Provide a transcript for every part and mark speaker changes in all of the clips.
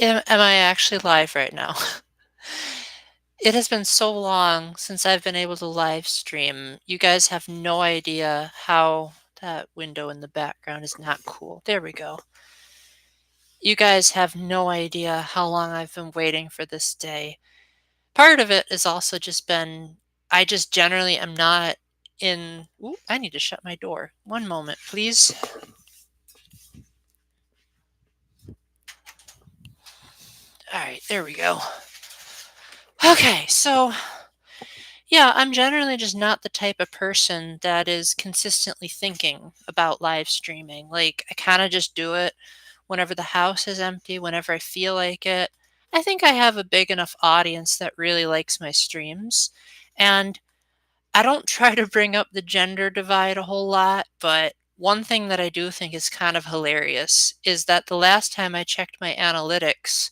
Speaker 1: Am I actually live right now? It has been so long since I've been able to live stream. You guys have no idea how that window in the background is not cool. There we go. You guys have no idea how long I've been waiting for this day. Part of it has also just been I just generally am not in. Ooh, I need to shut my door. One moment, please. All right, there we go. Okay, so yeah, I'm generally just not the type of person that is consistently thinking about live streaming. Like, I kind of just do it whenever the house is empty, whenever I feel like it. I think I have a big enough audience that really likes my streams. And I don't try to bring up the gender divide a whole lot, but one thing that I do think is kind of hilarious is that the last time I checked my analytics,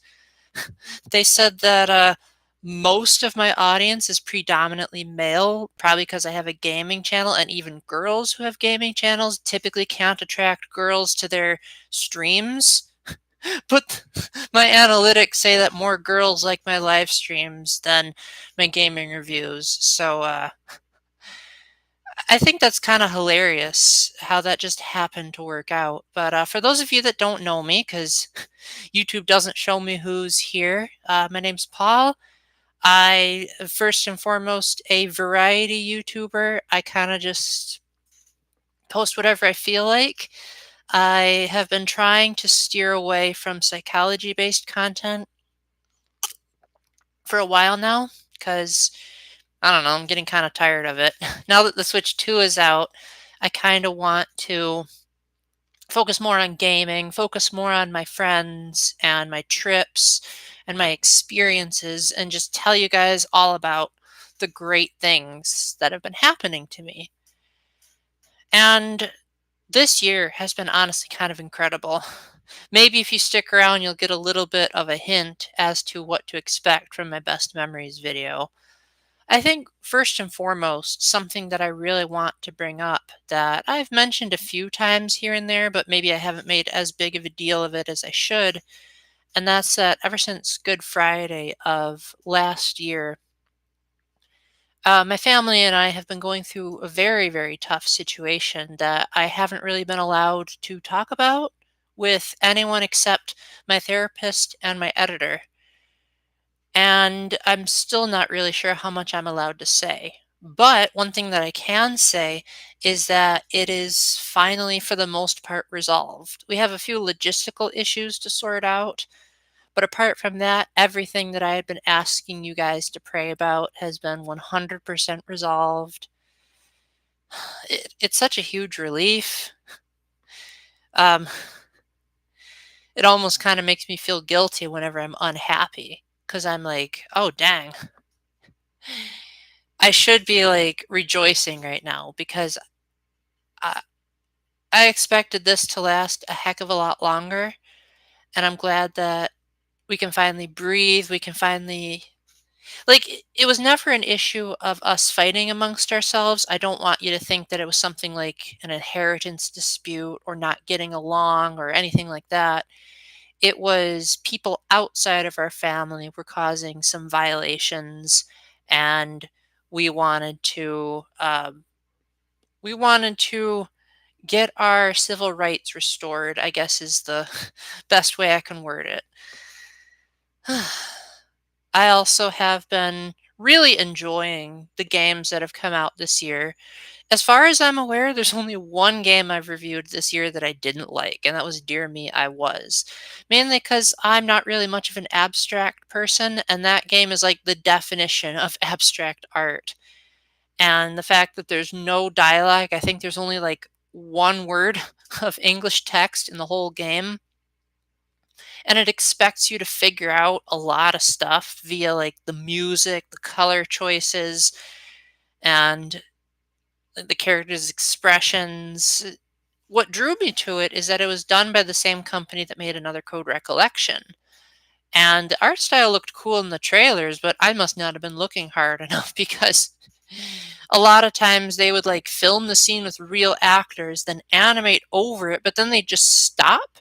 Speaker 1: they said that most of my audience is predominantly male, probably because I have a gaming channel, and even girls who have gaming channels typically can't attract girls to their streams. But my analytics say that more girls like my live streams than my gaming reviews. So I think that's kind of hilarious how that just happened to work out. But for those of you that don't know me, because YouTube doesn't show me who's here, my name's Paul. I first and foremost a variety YouTuber. I kind of just post whatever I feel like. I have been trying to steer away from psychology based content for a while now because I don't know, I'm getting kind of tired of it. Now that the Switch 2 is out, I kind of want to focus more on gaming, focus more on my friends and my trips and my experiences, and just tell you guys all about the great things that have been happening to me. And this year has been honestly kind of incredible. Maybe if you stick around, you'll get a little bit of a hint as to what to expect from my best memories video. I think first and foremost, something that I really want to bring up that I've mentioned a few times here and there, but maybe I haven't made as big of a deal of it as I should. And that's that ever since Good Friday of last year, my family and I have been going through a very, very tough situation that I haven't really been allowed to talk about with anyone except my therapist and my editor. And I'm still not really sure how much I'm allowed to say. But one thing that I can say is that it is finally, for the most part, resolved. We have a few logistical issues to sort out, but apart from that, everything that I had been asking you guys to pray about has been 100% resolved. It's such a huge relief. Um, it almost kind of makes me feel guilty whenever I'm unhappy because I'm like, oh, dang. I should be like rejoicing right now because I, I expected this to last a heck of a lot longer. And I'm glad that we can finally breathe. We can finally, like, it was never an issue of us fighting amongst ourselves. I don't want you to think that it was something like an inheritance dispute or not getting along or anything like that. It was people outside of our family were causing some violations, and we wanted to um, we wanted to get our civil rights restored, I guess is the best way I can word it. I also have been really enjoying the games that have come out this year. As far as I'm aware, there's only one game I've reviewed this year that I didn't like, and that was Dear Me, I Was. Mainly because I'm not really much of an abstract person, and that game is like the definition of abstract art. And the fact that there's no dialogue, I think there's only like one word of English text in the whole game, and it expects you to figure out a lot of stuff via like the music, the color choices, and the characters' expressions. What drew me to it is that it was done by the same company that made Another Code Recollection. And the art style looked cool in the trailers, but I must not have been looking hard enough because a lot of times they would like film the scene with real actors, then animate over it, but then they just stop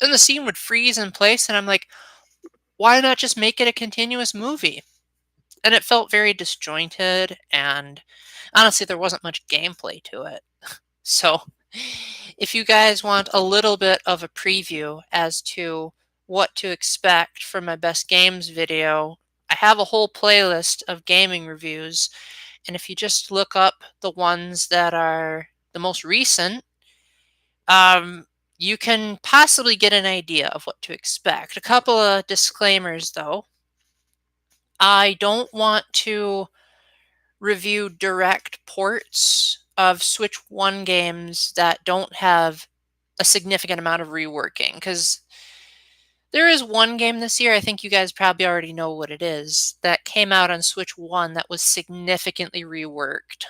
Speaker 1: and the scene would freeze in place. And I'm like, why not just make it a continuous movie? And it felt very disjointed, and honestly, there wasn't much gameplay to it. So, if you guys want a little bit of a preview as to what to expect from my best games video, I have a whole playlist of gaming reviews, and if you just look up the ones that are the most recent, um, you can possibly get an idea of what to expect. A couple of disclaimers though. I don't want to review direct ports of Switch 1 games that don't have a significant amount of reworking, because there is one game this year, I think you guys probably already know what it is, that came out on Switch 1 that was significantly reworked.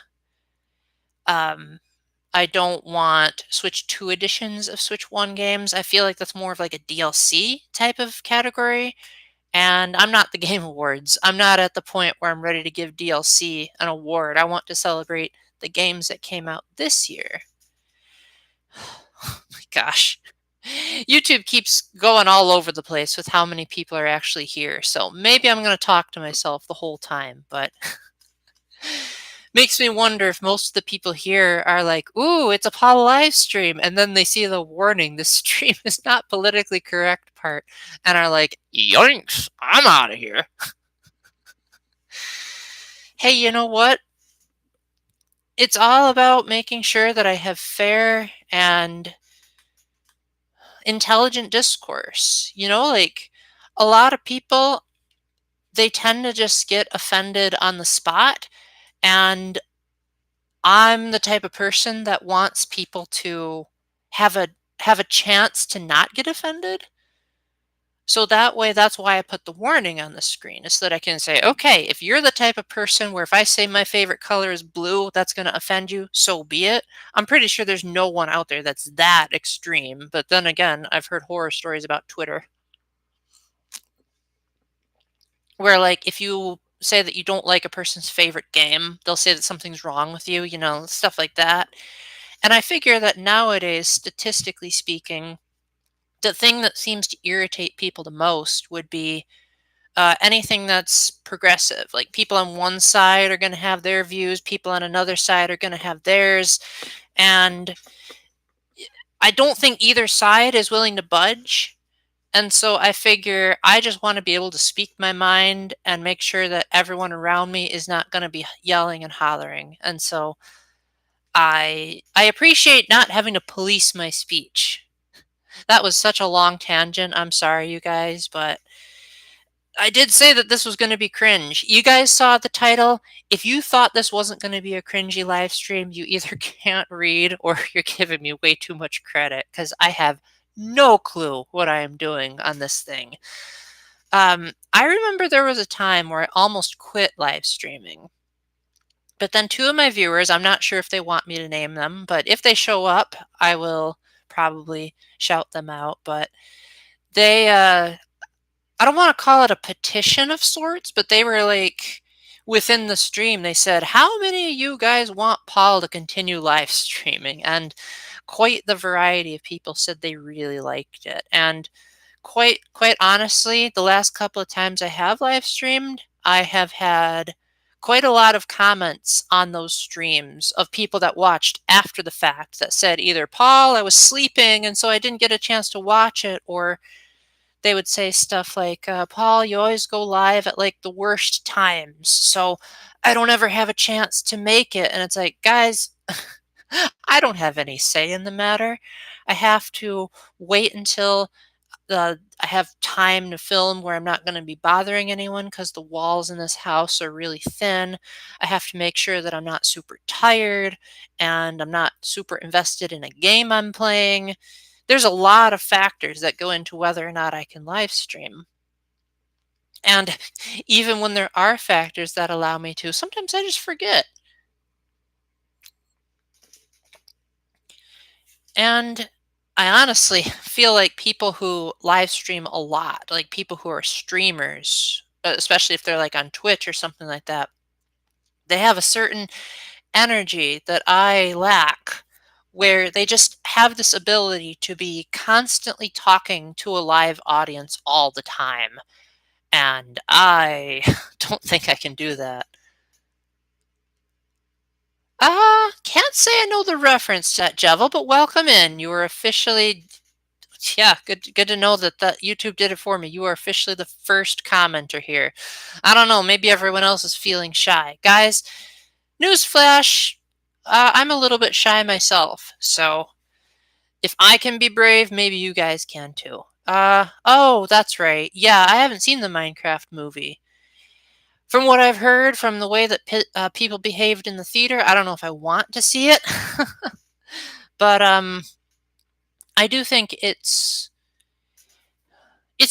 Speaker 1: I don't want Switch 2 editions of Switch 1 games. I feel like that's more of like a DLC type of category. And I'm not the Game Awards. I'm not at the point where I'm ready to give DLC an award. I want to celebrate the games that came out this year. Oh my gosh. YouTube keeps going all over the place with how many people are actually here. So maybe I'm going to talk to myself the whole time, but makes me wonder if most of the people here are like, ooh, it's a Paul live stream. And then they see the warning, the stream is not politically correct part, and are like, yoinks, I'm out of here. Hey, you know what? It's all about making sure that I have fair and intelligent discourse. Like a lot of people, they tend to just get offended on the spot. And I'm the type of person that wants people to have a have a chance to not get offended. So that way, that's why I put the warning on the screen, is so that I can say, okay, if you're the type of person where if I say my favorite color is blue, that's going to offend you, so be it. I'm pretty sure there's no one out there that's that extreme. But then again, I've heard horror stories about Twitter where, like, if you say that you don't like a person's favorite game, they'll say that something's wrong with you, stuff like that. And I figure that nowadays, statistically speaking, the thing that seems to irritate people the most would be anything that's progressive. Like people on one side are going to have their views, people on another side are going to have theirs. And I don't think either side is willing to budge. And so I figure I just want to be able to speak my mind and make sure that everyone around me is not going to be yelling and hollering. And so I appreciate not having to police my speech. That was such a long tangent. I'm sorry, you guys, but I did say that this was going to be cringe. You guys saw the title. If you thought this wasn't going to be a cringy live stream, you either can't read or you're giving me way too much credit, because I have no clue what I am doing on this thing. I remember there was a time where I almost quit live streaming. But then two of my viewers, I'm not sure if they want me to name them, but if they show up, I will probably shout them out. But they I don't want to call it a petition of sorts, but they were like within the stream, they said, how many of you guys want Paul to continue live streaming? And quite the variety of people said they really liked it. And quite honestly, the last couple of times I have live streamed, I have had quite a lot of comments on those streams of people that watched after the fact that said either, Paul, I was sleeping and so I didn't get a chance to watch it, or they would say stuff like, Paul, you always go live at like the worst times, so I don't ever have a chance to make it. And it's like, guys, I don't have any say in the matter. I have to wait until I have time to film where I'm not going to be bothering anyone, because the walls in this house are really thin. I have to make sure that I'm not super tired and I'm not super invested in a game I'm playing. There's a lot of factors that go into whether or not I can live stream. And even when there are factors that allow me to, sometimes I just forget. And I honestly feel like people who live stream a lot, like people who are streamers, especially if they're like on Twitch or something like that, they have a certain energy that I lack, where they just have this ability to be constantly talking to a live audience all the time. and I don't think I can do that. Can't say I know the reference to that, Jevel, but welcome in. You are officially, yeah, good to know that YouTube did it for me. You are officially the first commenter here. I don't know, maybe everyone else is feeling shy. Guys, newsflash, I'm a little bit shy myself, so if I can be brave, maybe you guys can too. Oh, that's right. Yeah, I haven't seen the Minecraft movie. From what I've heard, from the way that people behaved in the theater, I don't know if I want to see it. But I do think it's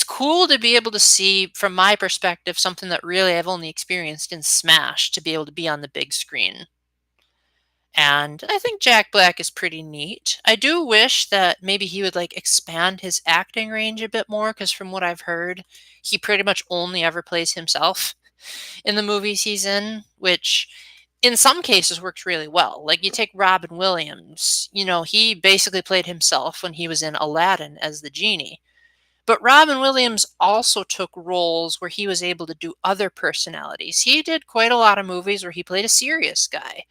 Speaker 1: cool to be able to see, from my perspective, something that really I've only experienced in Smash, to be able to be on the big screen. And I think Jack Black is pretty neat. I do wish that maybe he would like expand his acting range a bit more, because from what I've heard, he pretty much only ever plays himself in the movies he's in, which in some cases works really well. Like you take Robin Williams, he basically played himself when he was in Aladdin as the genie. But Robin Williams also took roles where he was able to do other personalities. He did quite a lot of movies where he played a serious guy.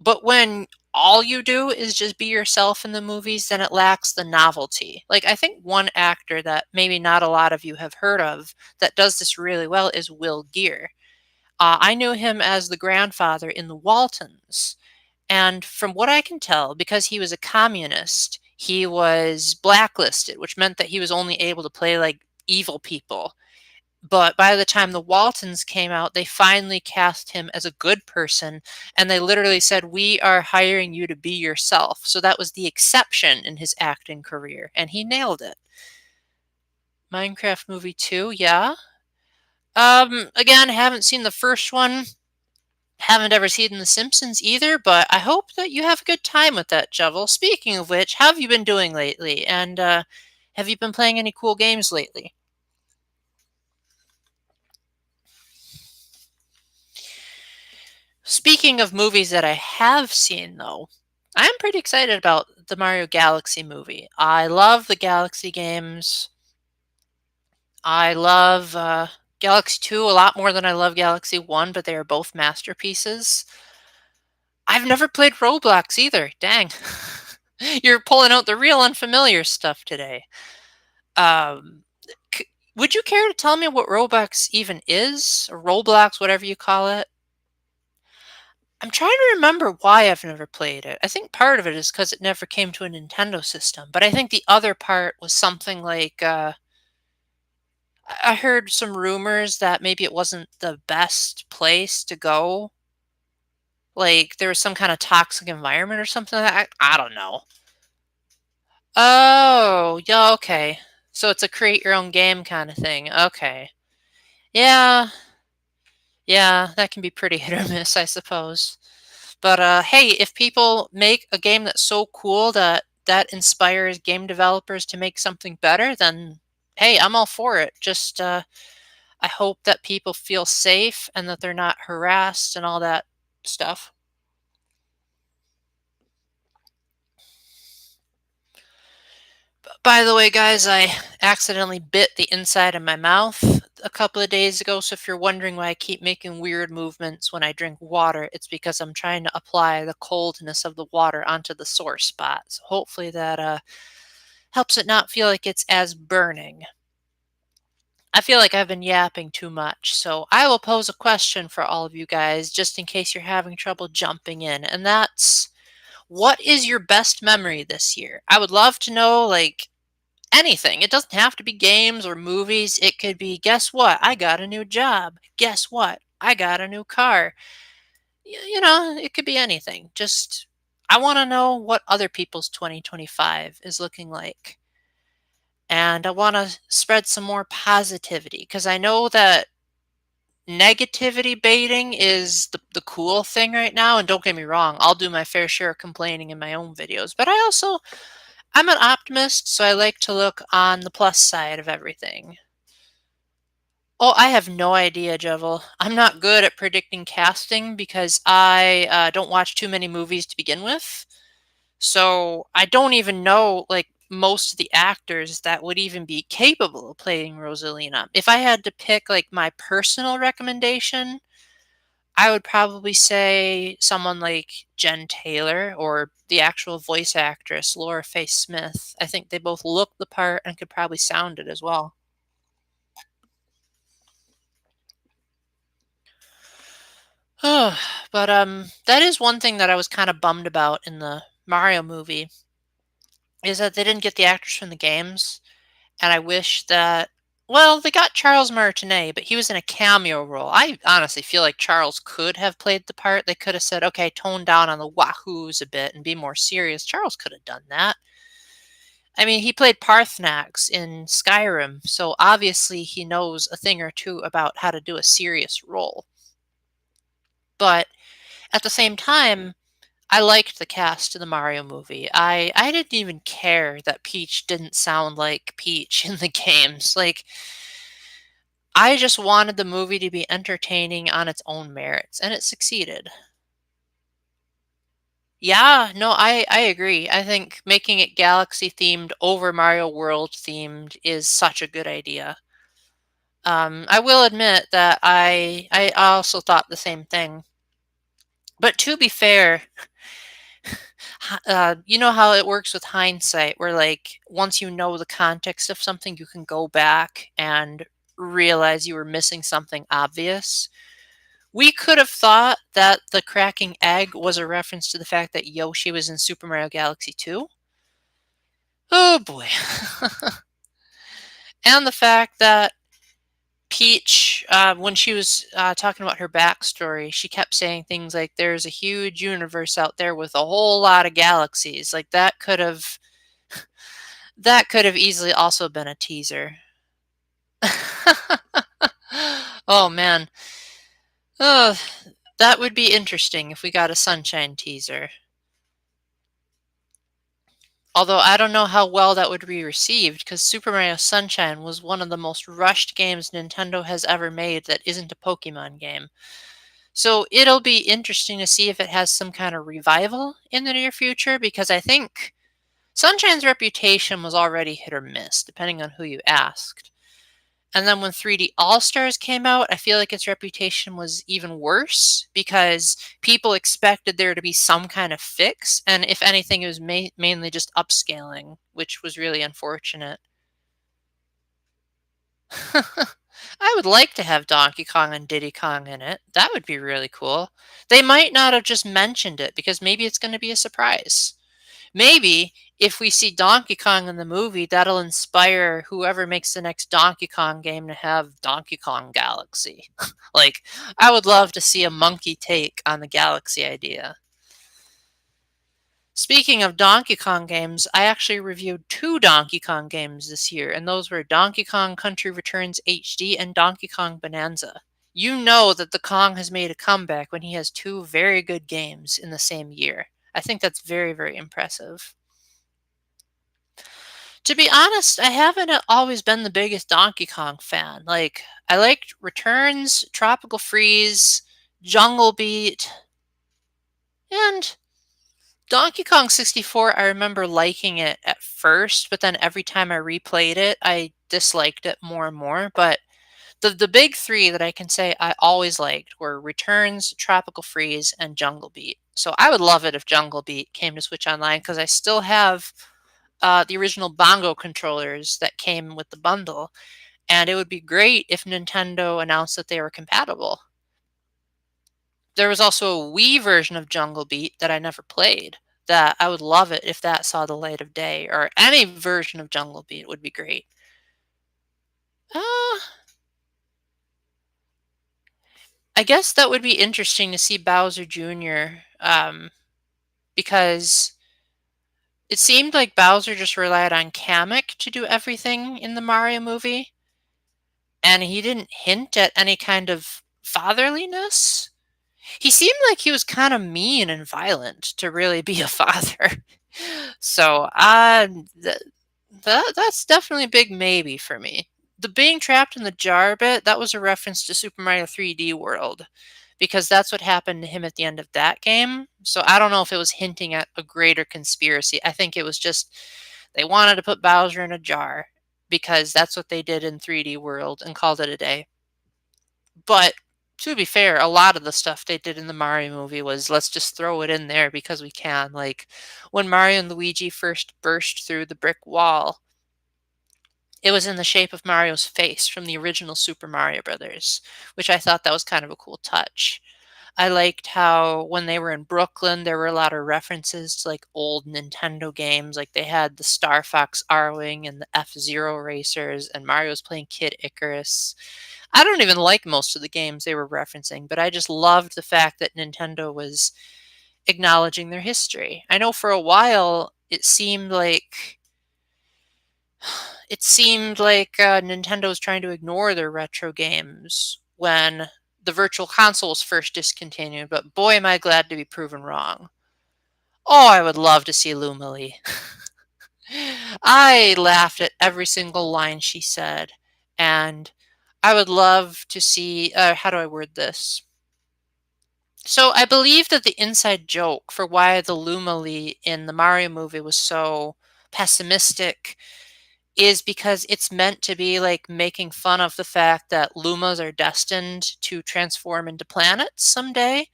Speaker 1: But when all you do is just be yourself in the movies, then it lacks the novelty. Like, I think one actor that maybe not a lot of you have heard of that does this really well is Will Geer. I knew him as the grandfather in The Waltons. And from what I can tell, because he was a communist, he was blacklisted, which meant that he was only able to play like evil people. But by the time the Waltons came out, they finally cast him as a good person, and they literally said, "We are hiring you to be yourself." So that was the exception in his acting career, and he nailed it. Minecraft movie 2, yeah. Again, haven't seen the first one. Haven't ever seen The Simpsons either, but I hope that you have a good time with that, Jovel. Speaking of which, how have you been doing lately? And have you been playing any cool games lately? Speaking of movies that I have seen, though, I'm pretty excited about the Mario Galaxy movie. I love the Galaxy games. I love Galaxy 2 a lot more than I love Galaxy 1, but they are both masterpieces. I've never played Roblox either. Dang. You're pulling out the real unfamiliar stuff today. Um, would you care to tell me what Roblox even is? Or Roblox, whatever you call it? I'm trying to remember why I've never played it. I think part of it is because it never came to a Nintendo system, but I think the other part was something like I heard some rumors that maybe it wasn't the best place to go. Like there was some kind of toxic environment or something like that. I don't know. Oh, yeah, okay. So it's a create your own game kind of thing. Okay. Yeah, yeah, that can be pretty hit or miss, I suppose. But hey, if people make a game that's so cool that inspires game developers to make something better, then hey, I'm all for it. Just I hope that people feel safe and that they're not harassed and all that stuff. By the way, guys, I accidentally bit the inside of my mouth a couple of days ago, so if you're wondering why I keep making weird movements when I drink water, it's because I'm trying to apply the coldness of the water onto the sore spot. So hopefully that helps it not feel like it's as burning. I feel like I've been yapping too much, so I will pose a question for all of you guys just in case you're having trouble jumping in, and that's what is your best memory this year? I would love to know, like, anything. It doesn't have to be games or movies. It could be, guess what? I got a new job. Guess what? I got a new car. It could be anything. Just, I want to know what other people's 2025 is looking like. And I want to spread some more positivity because I know that negativity baiting is the cool thing right now. And don't get me wrong, I'll do my fair share of complaining in my own videos. But I'm an optimist, so I like to look on the plus side of everything. Oh, I have no idea, Jovel. I'm not good at predicting casting because I don't watch too many movies to begin with. So I don't even know, like, most of the actors that would even be capable of playing Rosalina. If I had to pick like my personal recommendation, I would probably say someone like Jen Taylor or the actual voice actress Laura Faye Smith. I think they both look the part and could probably sound it as well. But that is one thing that I was kind of bummed about in the Mario movie is that they didn't get the actors from the games, and I wish that well, they got Charles Martinet, but he was in a cameo role. I honestly feel like Charles could have played the part. They could have said, "Okay, tone down on the wahoos a bit and be more serious." Charles could have done that. I mean, he played Parthnax in Skyrim, so obviously he knows a thing or two about how to do a serious role. But at the same time, I liked the cast of the Mario movie. I didn't even care that Peach didn't sound like Peach in the games. Like I just wanted the movie to be entertaining on its own merits, and it succeeded. Yeah, no, I agree. I think making it Galaxy themed over Mario World themed is such a good idea. I will admit that I also thought the same thing. But to be fair, you know how it works with hindsight, where like once you know the context of something, you can go back and realize you were missing something obvious. We could have thought that the cracking egg was a reference to the fact that Yoshi was in Super Mario Galaxy 2. Oh boy. And the fact that Peach, when she was talking about her backstory, she kept saying things like, there's a huge universe out there with a whole lot of galaxies. Like that could have easily also been a teaser. Oh man. Oh, that would be interesting if we got a Sunshine teaser. Although I don't know how well that would be received because Super Mario Sunshine was one of the most rushed games Nintendo has ever made that isn't a Pokemon game. So it'll be interesting to see if it has some kind of revival in the near future because I think Sunshine's reputation was already hit or miss, depending on who you asked. And then when 3D All Stars came out, I feel like its reputation was even worse because people expected there to be some kind of fix. And if anything, it was mainly just upscaling, which was really unfortunate. I would like to have Donkey Kong and Diddy Kong in it. That would be really cool. They might not have just mentioned it because maybe it's going to be a surprise. Maybe if we see Donkey Kong in the movie, that'll inspire whoever makes the next Donkey Kong game to have Donkey Kong Galaxy. Like, I would love to see a monkey take on the Galaxy idea. Speaking of Donkey Kong games, I actually reviewed two Donkey Kong games this year, and those were Donkey Kong Country Returns HD and Donkey Kong Bonanza. You know that the Kong has made a comeback when he has two very good games in the same year. I think that's very, very impressive. To be honest, I haven't always been the biggest Donkey Kong fan. Like, I liked Returns, Tropical Freeze, Jungle Beat, and Donkey Kong 64. I remember liking it at first, but then every time I replayed it, I disliked it more and more. But the big three that I can say I always liked were Returns, Tropical Freeze, and Jungle Beat. So I would love it if Jungle Beat came to Switch Online because I still have the original bongo controllers that came with the bundle, and it would be great if Nintendo announced that they were compatible. There was also a Wii version of Jungle Beat that I never played. That I would love it if that saw the light of day, or any version of Jungle Beat would be great. Uh, I guess that would be interesting to see Bowser Jr. Because it seemed like Bowser just relied on Kamek to do everything in the Mario movie, and he didn't hint at any kind of fatherliness. He seemed like he was kind of mean and violent to really be a father. So, that's definitely a big maybe for me. The being trapped in the jar bit, that was a reference to Super Mario 3D World because that's what happened to him at the end of that game. So I don't know if it was hinting at a greater conspiracy. I think it was just They wanted to put Bowser in a jar because that's what they did in 3D World and called it a day. But to be fair, a lot of the stuff they did in the Mario movie was let's just throw it in there because we can. Like when Mario and Luigi first burst through the brick wall, it was in the shape of Mario's face from the original Super Mario Brothers, which I thought that was kind of a cool touch. I liked how when they were in Brooklyn, there were a lot of references to like old Nintendo games. Like they had the Star Fox R-Wing and the F-Zero racers, and Mario's playing Kid Icarus. I don't even like most of the games they were referencing, but I just loved the fact that Nintendo was acknowledging their history. I know for a while it seemed like Nintendo was trying to ignore their retro games when the Virtual Console was first discontinued, but boy, am I glad to be proven wrong. Oh, I would love to see Lumily. I laughed at every single line she said, and I would love to see. How do I word this? So I believe that the inside joke for why the Lumily in the Mario movie was so pessimistic is because it's meant to be like making fun of the fact that Lumas are destined to transform into planets someday.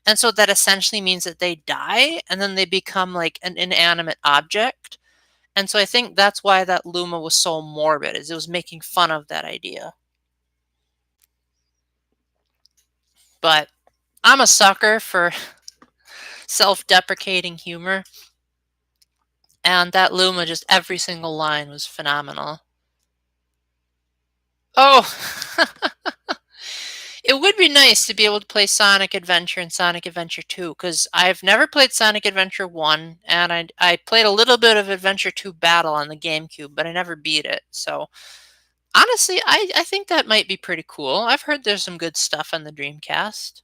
Speaker 1: And so that essentially means that they die and then they become like an inanimate object. And so I think that's why that Luma was so morbid, is it was making fun of that idea. But I'm a sucker for self-deprecating humor, and that Luma, just every single line was phenomenal. Oh, it would be nice to be able to play Sonic Adventure and Sonic Adventure 2, because I've never played Sonic Adventure 1, and I played a little bit of Adventure 2 Battle on the GameCube, but I never beat it. So honestly, I think that might be pretty cool. I've heard there's some good stuff on the Dreamcast.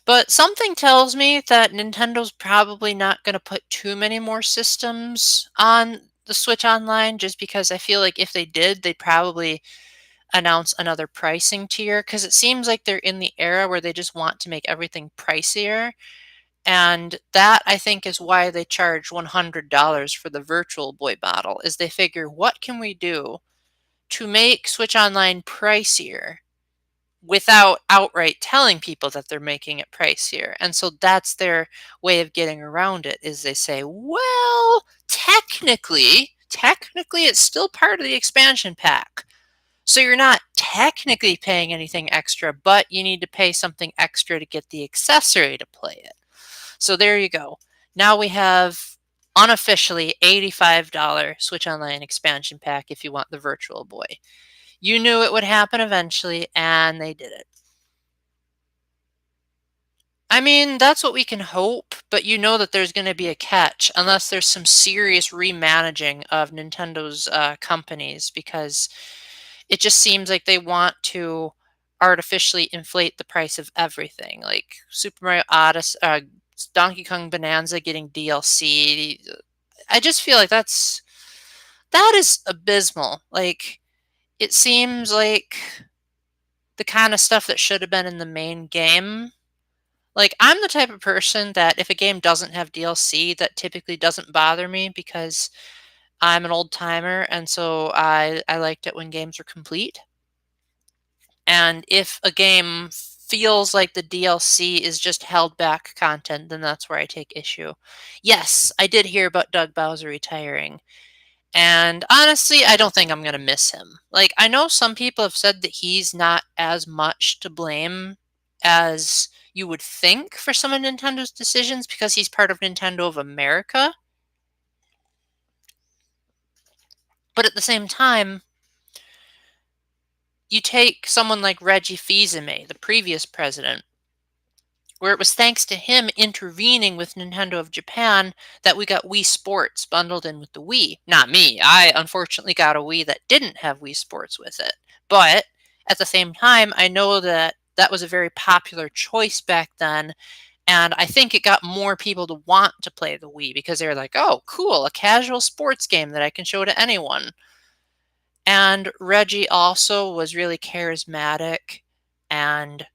Speaker 1: But something tells me that Nintendo's probably not going to put too many more systems on the Switch Online, just because I feel like if they did, they'd probably announce another pricing tier, because it seems like they're in the era where they just want to make everything pricier. And that, I think, is why they charge $100 for the Virtual Boy bottle, is they figure, what can we do to make Switch Online pricier without outright telling people that they're making it pricier. And so that's their way of getting around it, is they say, well, technically it's still part of the expansion pack. So you're not technically paying anything extra, but you need to pay something extra to get the accessory to play it. So there you go. Now we have unofficially $85 Switch Online expansion pack if you want the Virtual Boy. You knew it would happen eventually, and they did it. I mean, that's what we can hope, but you know that there's going to be a catch unless there's some serious remanaging of Nintendo's companies, because it just seems like they want to artificially inflate the price of everything. Like Super Mario Odyssey, Donkey Kong Bonanza getting DLC. I just feel like that is abysmal. Like, it seems like the kind of stuff that should have been in the main game. Like, I'm the type of person that if a game doesn't have DLC, that typically doesn't bother me, because I'm an old timer, and so I liked it when games were complete. And if a game feels like the DLC is just held back content, then that's where I take issue. Yes, I did hear about Doug Bowser retiring. And honestly, I don't think I'm going to miss him. Like, I know some people have said that he's not as much to blame as you would think for some of Nintendo's decisions, because he's part of Nintendo of America. But at the same time, you take someone like Reggie Fils-Aimé, the previous president, where it was thanks to him intervening with Nintendo of Japan that we got Wii Sports bundled in with the Wii. Not me. I unfortunately got a Wii that didn't have Wii Sports with it. But at the same time, I know that that was a very popular choice back then. And I think it got more people to want to play the Wii, because they were like, oh, cool, a casual sports game that I can show to anyone. And Reggie also was really charismatic, and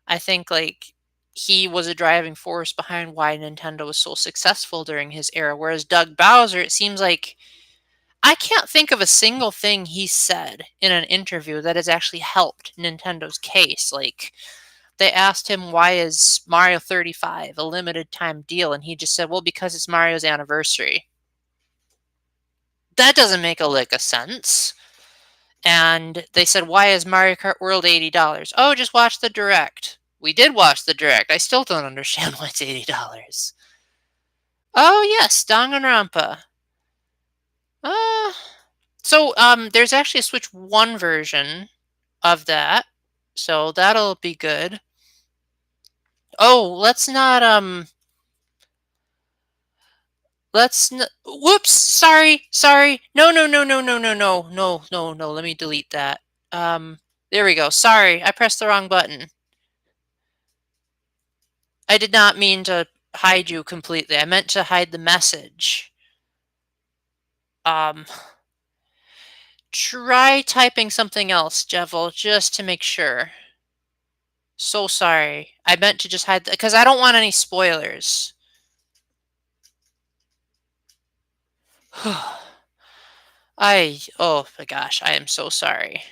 Speaker 1: I think like he was a driving force behind why Nintendo was so successful during his era. Whereas Doug Bowser, it seems like I can't think of a single thing he said in an interview that has actually helped Nintendo's case. Like, they asked him, why is Mario 35 a limited time deal? And he just said, well, because it's Mario's anniversary. That doesn't make a lick of sense. And they said, why is Mario Kart World $80? Oh, just watch the Direct. We did watch the Direct. I still don't understand why it's $80. Oh, yes, Danganronpa. Uh, there's actually a Switch 1 version of that. So that'll be good. Oh, whoops, sorry. No, let me delete that. There we go. Sorry, I pressed the wrong button. I did not mean to hide you completely. I meant to hide the message. Try typing something else, Jevil, just to make sure. So sorry. I meant to just hide because I don't want any spoilers. Oh my gosh, I am so sorry.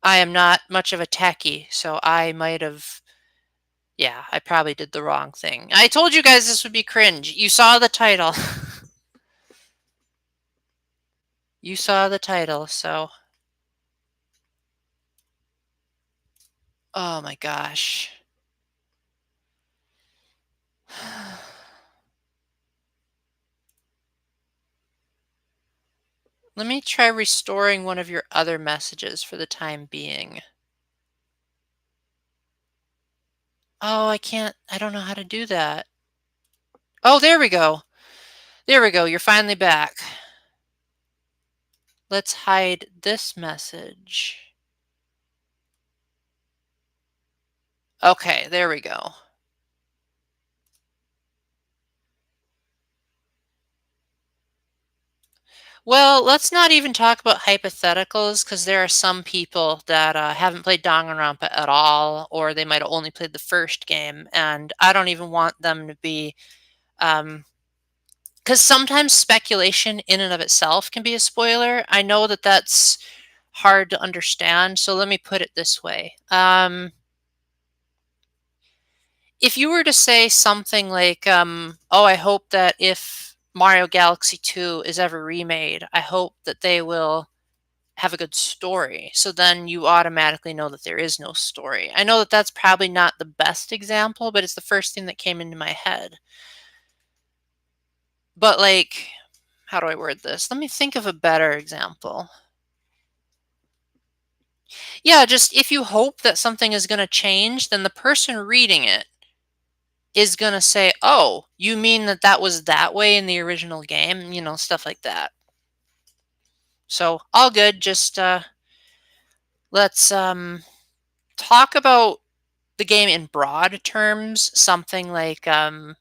Speaker 1: I am not much of a techie, so I might have, yeah, I probably did the wrong thing. I told you guys this would be cringe. You saw the title. You saw the title, so. Oh my gosh. Let me try restoring one of your other messages for the time being. Oh, I don't know how to do that. Oh, there we go. There we go. You're finally back. Let's hide this message. Okay, there we go. Well, let's not even talk about hypotheticals because there are some people that haven't played Danganronpa at all, or they might have only played the first game, and I don't even want them to be. Because sometimes speculation in and of itself can be a spoiler. I know that that's hard to understand, so let me put it this way. If you were to say something like, oh, I hope that if Mario Galaxy 2 is ever remade, I hope that they will have a good story. So then you automatically know that there is no story. I know that that's probably not the best example, but it's the first thing that came into my head. But like, how do I word this? Let me think of a better example. Yeah, just if you hope that something is going to change, then the person reading it is going to say, oh, you mean that that was that way in the original game? You know, stuff like that. So, all good. Just let's talk about the game in broad terms. Something like, I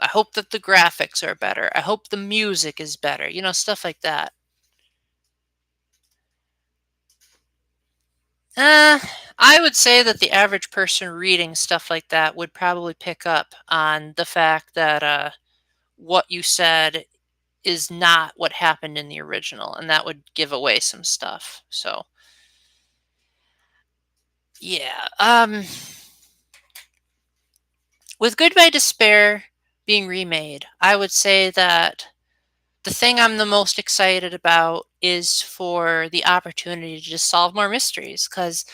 Speaker 1: hope that the graphics are better. I hope the music is better. You know, stuff like that. I would say that the average person reading stuff like that would probably pick up on the fact that what you said is not what happened in the original, and that would give away some stuff. So, yeah. With Goodbye Despair being remade, I would say that the thing I'm the most excited about is for the opportunity to just solve more mysteries because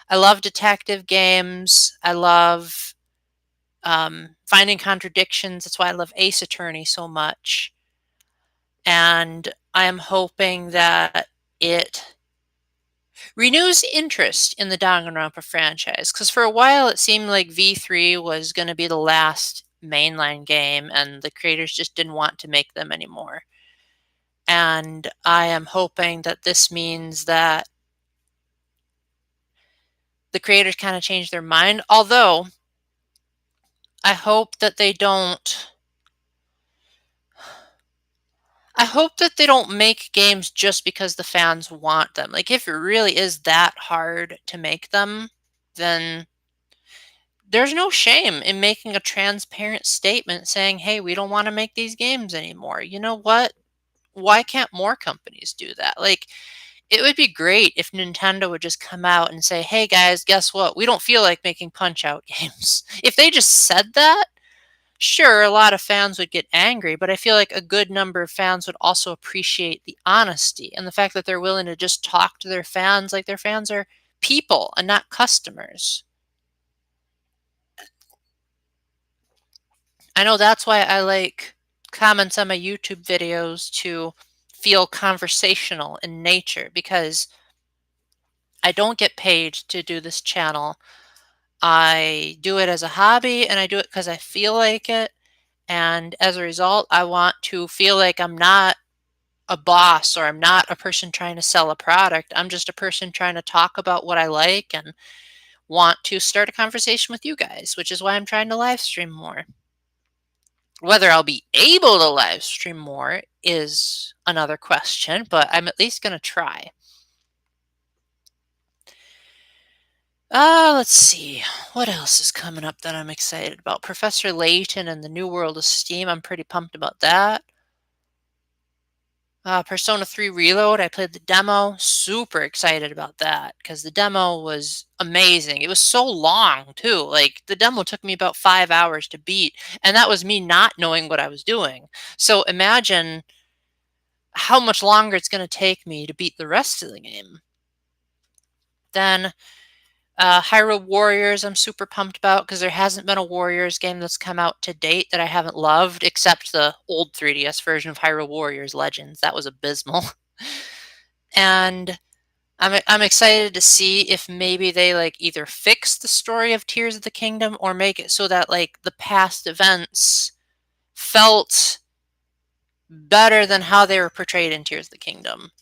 Speaker 1: I love detective games. I love finding contradictions. That's why I love Ace Attorney so much. And I am hoping that it renews interest in the Danganronpa franchise because for a while it seemed like V3 was going to be the last mainline game and the creators just didn't want to make them anymore. And I am hoping that this means that the creators kind of change their mind. Although, I hope that they don't. I hope that they don't make games just because the fans want them. Like, if it really is that hard to make them, then there's no shame in making a transparent statement saying, hey, we don't want to make these games anymore. You know what? Why can't more companies do that? Like, it would be great if Nintendo would just come out and say, hey guys, guess what? We don't feel like making Punch Out games. If they just said that, sure, a lot of fans would get angry, but I feel like a good number of fans would also appreciate the honesty and the fact that they're willing to just talk to their fans like their fans are people and not customers. I know that's why I like comments on my YouTube videos to feel conversational in nature because I don't get paid to do this channel. I do it as a hobby and I do it because I feel like it. And as a result, I want to feel like I'm not a boss or I'm not a person trying to sell a product. I'm just a person trying to talk about what I like and want to start a conversation with you guys, which is why I'm trying to live stream more. Whether I'll be able to live stream more is another question, but I'm at least going to try. Let's see. What else is coming up that I'm excited about? Professor Layton and the New World of Steam. I'm pretty pumped about that. Persona 3 Reload, I played the demo. Super excited about that because the demo was amazing. It was so long, too. Like, the demo took me about 5 hours to beat, and that was me not knowing what I was doing. So imagine how much longer it's going to take me to beat the rest of the game. Then Hyrule Warriors, I'm super pumped about because there hasn't been a Warriors game that's come out to date that I haven't loved, except the old 3DS version of Hyrule Warriors Legends. That was abysmal. And I'm excited to see if maybe they like either fix the story of Tears of the Kingdom or make it so that like the past events felt better than how they were portrayed in Tears of the Kingdom.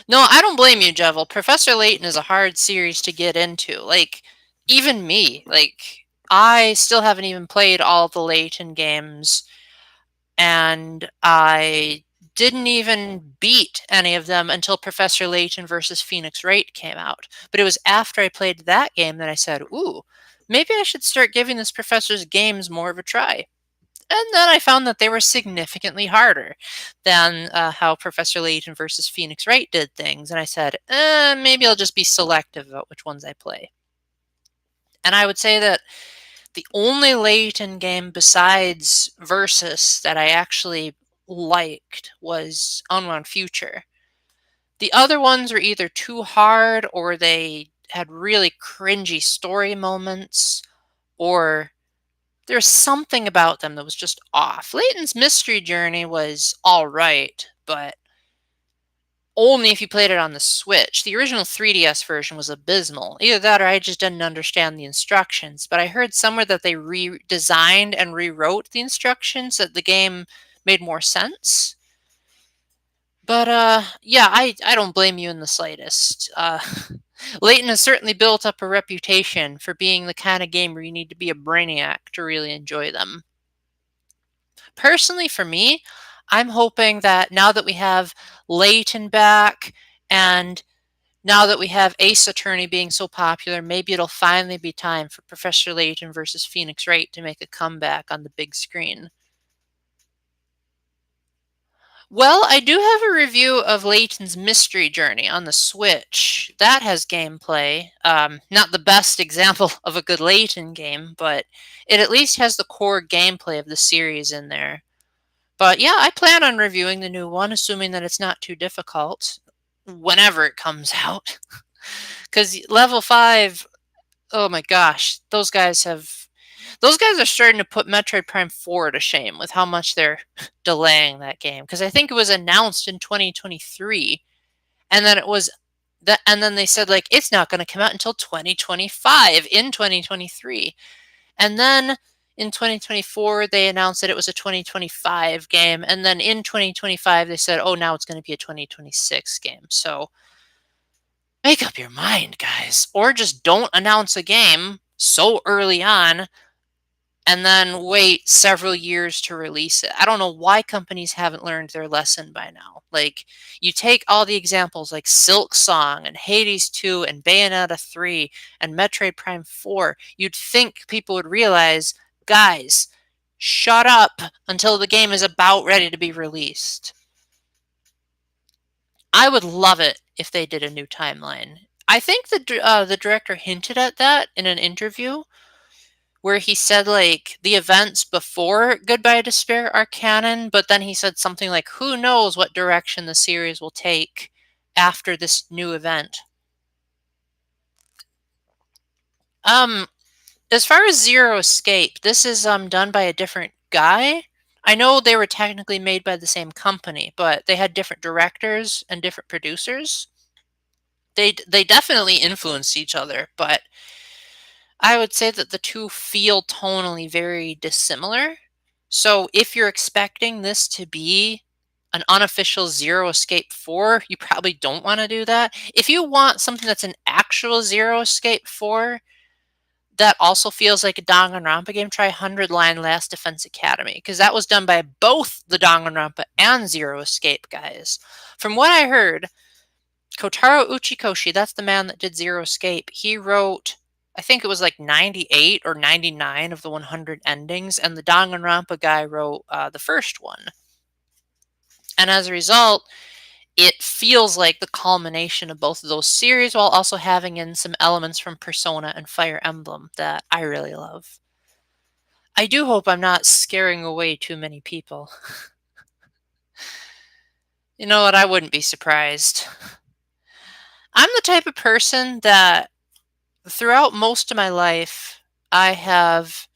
Speaker 1: No, I don't blame you, Jevil. Professor Layton is a hard series to get into. Like, even me, like, I still haven't even played all the Layton games, and I didn't even beat any of them until Professor Layton versus Phoenix Wright came out. But it was after I played that game that I said, ooh, maybe I should start giving this professor's games more of a try. And then I found that they were significantly harder than how Professor Layton versus Phoenix Wright did things. And I said, maybe I'll just be selective about which ones I play. And I would say that the only Layton game besides Versus that I actually liked was Unwound Future. The other ones were either too hard or they had really cringy story moments or there's something about them that was just off. Layton's Mystery Journey was all right, but only if you played it on the Switch. The original 3DS version was abysmal. Either that or I just didn't understand the instructions. But I heard somewhere that they redesigned and rewrote the instructions so that the game made more sense. But yeah, I don't blame you in the slightest. Layton has certainly built up a reputation for being the kind of game where you need to be a brainiac to really enjoy them. Personally, for me, I'm hoping that now that we have Layton back and now that we have Ace Attorney being so popular, maybe it'll finally be time for Professor Layton versus Phoenix Wright to make a comeback on the big screen. Well, I do have a review of Layton's Mystery Journey on the Switch. That has gameplay. Not the best example of a good Layton game, but it at least has the core gameplay of the series in there. But yeah, I plan on reviewing the new one, assuming that it's not too difficult whenever it comes out. Because level 5, oh my gosh, those guys are starting to put Metroid Prime 4 to shame with how much they're delaying that game. Because I think it was announced in 2023, and then it was that, and then they said like it's not going to come out until 2025 in 2023, and then in 2024 they announced that it was a 2025 game, and then in 2025 they said, oh, now it's going to be a 2026 game. So make up your mind, guys, or just don't announce a game so early on and then wait several years to release it. I don't know why companies haven't learned their lesson by now. Like, you take all the examples like Silk Song and Hades 2 and Bayonetta 3 and Metroid Prime 4, you'd think people would realize, guys, shut up until the game is about ready to be released. I would love it if they did a new timeline. I think the director hinted at that in an interview where he said like the events before Goodbye Despair are canon, but then he said something like, "Who knows what direction the series will take after this new event." Um, as far as Zero Escape, this is done by a different guy. I know they were technically made by the same company, but they had different directors and different producers. They definitely influenced each other, but I would say that the two feel tonally very dissimilar. So if you're expecting this to be an unofficial Zero Escape 4, you probably don't want to do that. If you want something that's an actual Zero Escape 4 that also feels like a Danganronpa game, try 100 Line Last Defense Academy, because that was done by both the Danganronpa and Zero Escape guys. From what I heard, Kotaro Uchikoshi, that's the man that did Zero Escape, he wrote, I think it was like 98 or 99 of the 100 endings, and the Danganronpa guy wrote the first one. And as a result, it feels like the culmination of both of those series while also having in some elements from Persona and Fire Emblem that I really love. I do hope I'm not scaring away too many people. You know what? I wouldn't be surprised. I'm the type of person that throughout most of my life, I have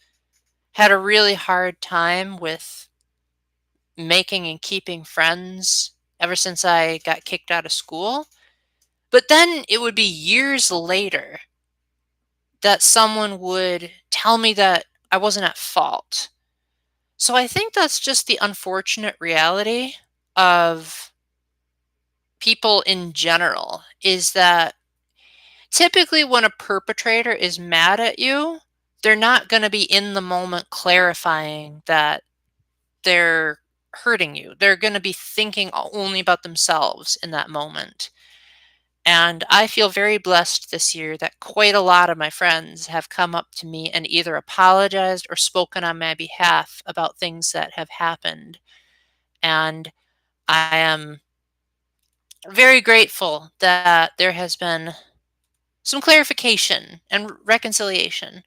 Speaker 1: had a really hard time with making and keeping friends ever since I got kicked out of school. But then it would be years later that someone would tell me that I wasn't at fault. So I think that's just the unfortunate reality of people in general, is that typically when a perpetrator is mad at you, they're not going to be in the moment clarifying that they're hurting you. They're going to be thinking only about themselves in that moment. And I feel very blessed this year that quite a lot of my friends have come up to me and either apologized or spoken on my behalf about things that have happened. And I am very grateful that there has been some clarification and reconciliation.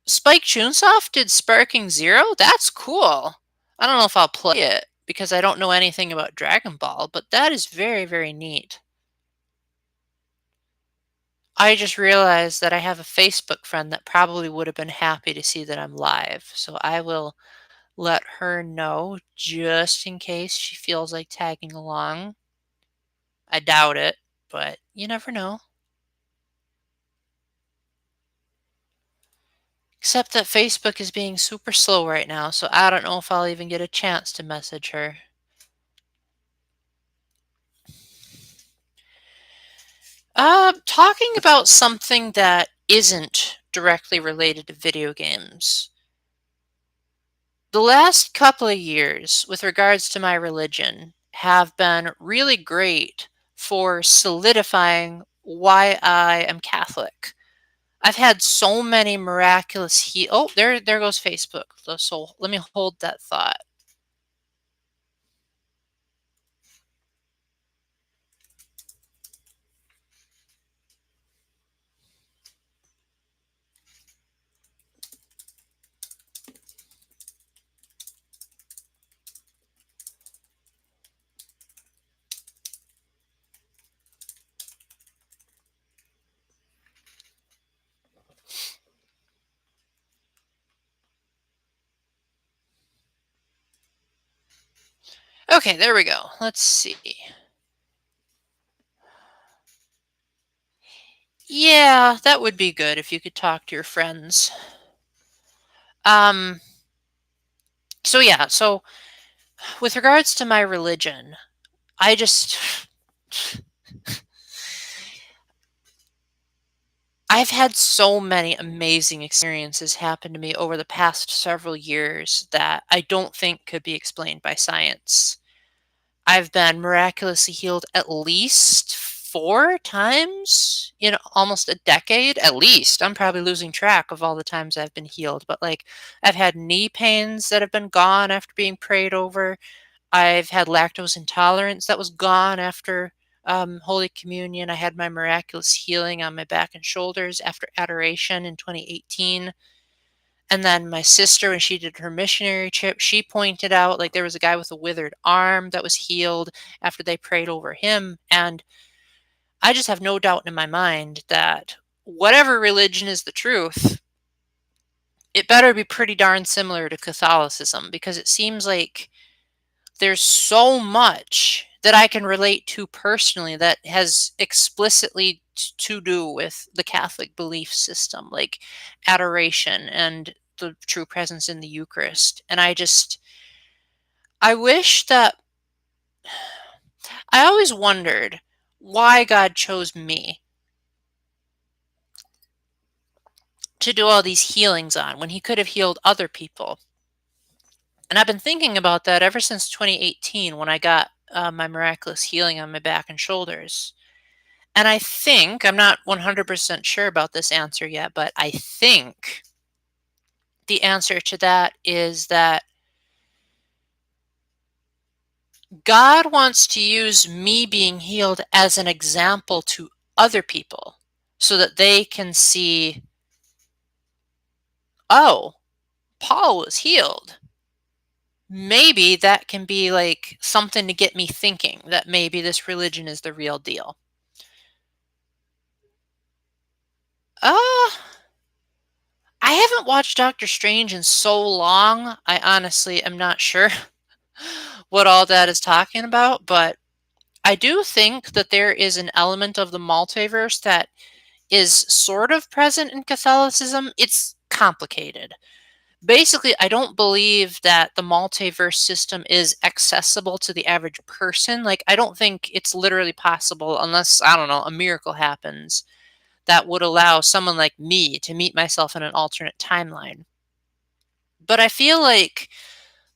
Speaker 1: Spike Chunsoft did Sparking Zero? That's cool. I don't know if I'll play it because I don't know anything about Dragon Ball, but that is very, very neat. I just realized that I have a Facebook friend that probably would have been happy to see that I'm live, so I will let her know just in case she feels like tagging along. I doubt it, but you never know. Except that Facebook is being super slow right now, so I don't know if I'll even get a chance to message her. Talking about something that isn't directly related to video games. The last couple of years, with regards to my religion, have been really great for solidifying why I am Catholic. I've had so many miraculous Oh, there goes Facebook. So let me hold that thought. Okay, there we go. Let's see. Yeah, that would be good if you could talk to your friends. Um, so with regards to my religion, I've had so many amazing experiences happen to me over the past several years that I don't think could be explained by science. I've been miraculously healed at least 4 times in almost a decade, at least. I'm probably losing track of all the times I've been healed, but, like, I've had knee pains that have been gone after being prayed over. I've had lactose intolerance that was gone after, Holy Communion. I had my miraculous healing on my back and shoulders after adoration in 2018. And then my sister, when she did her missionary trip, she pointed out, like, there was a guy with a withered arm that was healed after they prayed over him. And I just have no doubt in my mind that whatever religion is the truth, it better be pretty darn similar to Catholicism, because it seems like there's so much that I can relate to personally that has explicitly to do with the Catholic belief system, like adoration and the true presence in the Eucharist. And I wish that I always wondered why God chose me to do all these healings on when he could have healed other people. And I've been thinking about that ever since 2018 when I got my miraculous healing on my back and shoulders. And I think, I'm not 100% sure about this answer yet, but I think the answer to that is that God wants to use me being healed as an example to other people so that they can see, oh, Paul was healed. Maybe that can be like something to get me thinking that maybe this religion is the real deal. Uh, I haven't watched Doctor Strange in so long. I honestly am not sure what all that is talking about, but I do think that there is an element of the multiverse that is sort of present in Catholicism. It's complicated. Basically, I don't believe that the multiverse system is accessible to the average person. Like, I don't think it's literally possible unless, I don't know, a miracle happens that would allow someone like me to meet myself in an alternate timeline. But I feel like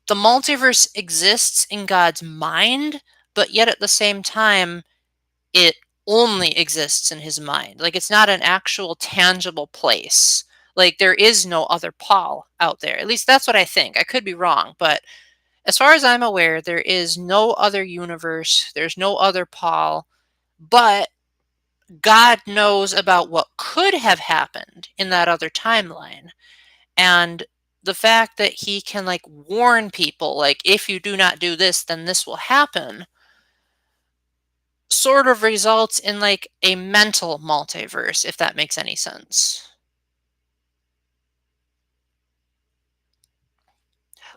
Speaker 1: the multiverse exists in God's mind, but yet at the same time, it only exists in his mind. Like, it's not an actual tangible place. Like, there is no other Paul out there. At least that's what I think. I could be wrong, but as far as I'm aware, there is no other universe. There's no other Paul, but God knows about what could have happened in that other timeline. And the fact that he can, like, warn people, like, if you do not do this, then this will happen, sort of results in like a mental multiverse, if that makes any sense.